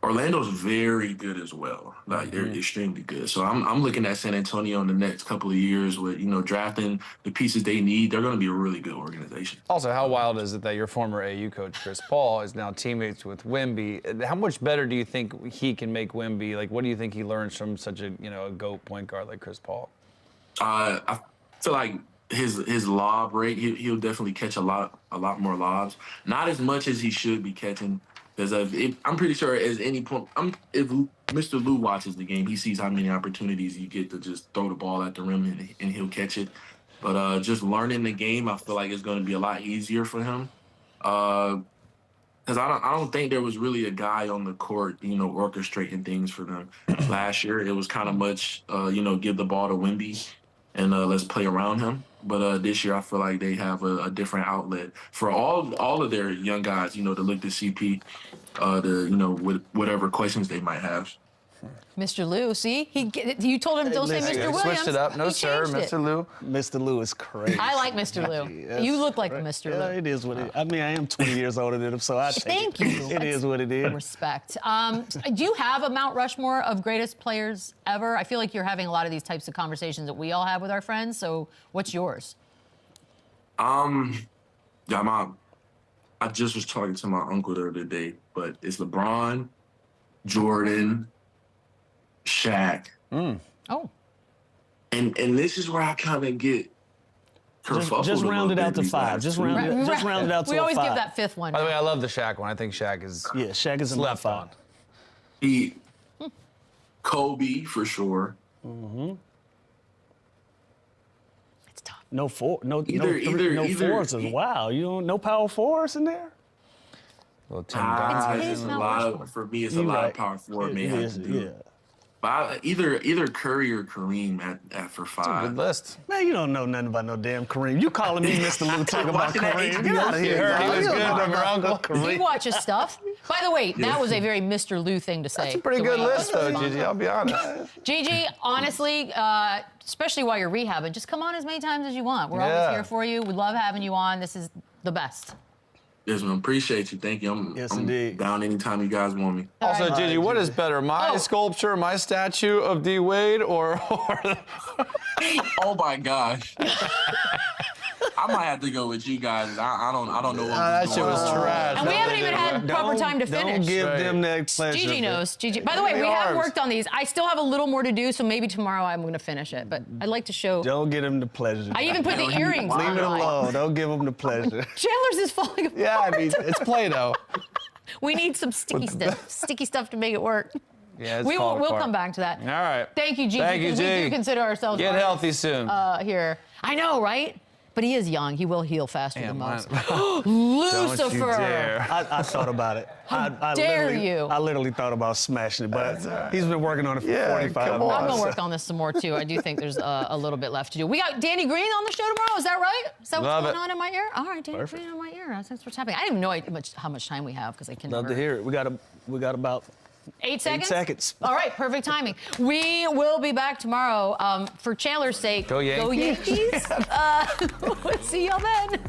S7: Orlando's very good as well. Like they're extremely good. So I'm looking at San Antonio in the next couple of years with, you know, drafting the pieces they need. They're going to be a really good organization.
S3: Also, how wild is it that your former AU coach, Chris Paul, is now teammates with Wemby? How much better do you think he can make Wemby? Like, what do you think he learns from such a, you know, a GOAT point guard like Chris Paul?
S7: I feel like his lob rate, he'll definitely catch a lot more lobs. Not as much as he should be catching. Because I'm pretty sure at any point, if Mr. Lou watches the game, he sees how many opportunities you get to just throw the ball at the rim and he'll catch it. But just learning the game, I feel like it's going to be a lot easier for him. Because I don't think there was really a guy on the court, you know, orchestrating things for them. Last year, it was kind of much, you know, give the ball to Wemby and let's play around him. But this year, I feel like they have a different outlet for all of their young guys, you know, to look to CP, you know, with whatever questions they might have.
S2: Mr. Lou, see? You told him don't say Mr. Williams.
S3: Switched it up. No, sir, Mr. Lou.
S4: Mr. Lou is crazy.
S2: I like Mr. Lou.
S4: Yes.
S2: You look like Mr. Lou.
S4: Yeah, it is what it is. I mean, I am 20 years older than him, so I take
S2: Thank
S4: it.
S2: you.
S4: It is what it is.
S2: Respect. Do you have a Mount Rushmore of greatest players ever? I feel like you're having a lot of these types of conversations that we all have with our friends, so what's yours?
S7: Yeah, I just was talking to my uncle the other day, but it's LeBron, Jordan, Shaq.
S2: Oh.
S7: And this is where I kind of get kerfuffled.
S4: Just round it out to five. Just round it out to
S2: We
S4: a
S2: always
S4: five.
S2: give that fifth one.
S3: By the way, I love the Shaq one. I think Shaq is
S4: Shaq is
S3: slept on.
S7: Kobe for sure.
S2: It's tough.
S4: No fours as wow. You don't no power fours in there?
S3: Well, Tim
S2: his
S7: It's a
S2: Mount
S7: lot
S2: Rushmore.
S7: for me. It's a lot of power forward may have to do.
S4: Yeah.
S7: But either Curry or Kareem at for five.
S3: Good list.
S4: Man, you don't know nothing about no damn Kareem. You calling me Mr. Lou talking about
S7: Watching that
S4: Kareem.
S7: HBO
S4: Get out of here.
S7: series,
S3: He was
S4: You
S3: good,
S4: don't know
S3: remember
S4: about
S3: Uncle?
S4: Kareem.
S2: He watches stuff. By the way, that was a very Mr. Lou thing to say.
S3: That's a pretty
S2: the
S3: good
S2: way he
S3: list, though,
S2: responded.
S3: Gigi. I'll be honest.
S2: Gigi, honestly, especially while you're rehabbing, just come on as many times as you want. We're always here for you. We love having you on. This is the best.
S7: Desmond, appreciate you. Thank you. I'm
S4: indeed.
S7: down anytime you guys want me.
S3: Also, Gigi, what is better, my sculpture, my statue of D. Wade, or
S7: Oh my gosh. I might have to go with you guys. I don't know what
S3: that shit was trash.
S2: And we haven't even had proper time to finish.
S4: Don't give them that pleasure.
S2: Gigi knows. Gigi. By the way, we have worked on these. I still have a little more to do, so maybe tomorrow I'm going to finish it. But I'd like to show.
S4: Don't give them the pleasure.
S2: I even put the earrings on.
S4: Leave it alone. Don't give them the pleasure.
S2: Chandler's is falling apart.
S3: Yeah, I mean, it's Play-Doh.
S2: We need some sticky stuff to make it work.
S3: Yeah,
S2: We'll come back to that.
S3: All right.
S2: Thank you, Gigi.
S3: Thank you,
S2: because we
S3: G.
S2: do consider ourselves
S3: Get
S2: artists,
S3: healthy soon.
S2: Here. I know, right? But he is young. He will heal faster than most.
S3: Don't you
S2: Lucifer.
S3: dare.
S4: I thought about it. I
S2: dare
S4: literally,
S2: you.
S4: I literally thought about smashing it, but he's been working on it for 45
S3: come
S4: minutes.
S3: on.
S2: I'm going to work on this some more, too. I do think there's a little bit left to do. We got Danny Green on the show tomorrow. Is that right? Is that
S3: Love
S2: what's
S3: it.
S2: going on in my ear? All right, Danny Green in my ear. That's what's happening. I didn't even know how much time we have because I can
S4: Love
S2: never.
S4: to hear it. We got about
S2: 8 seconds?
S4: 8 seconds.
S2: All right, perfect timing. We will be back tomorrow. For Chandler's sake,
S3: Go Yankees.
S2: Go Yankees. We'll see y'all then.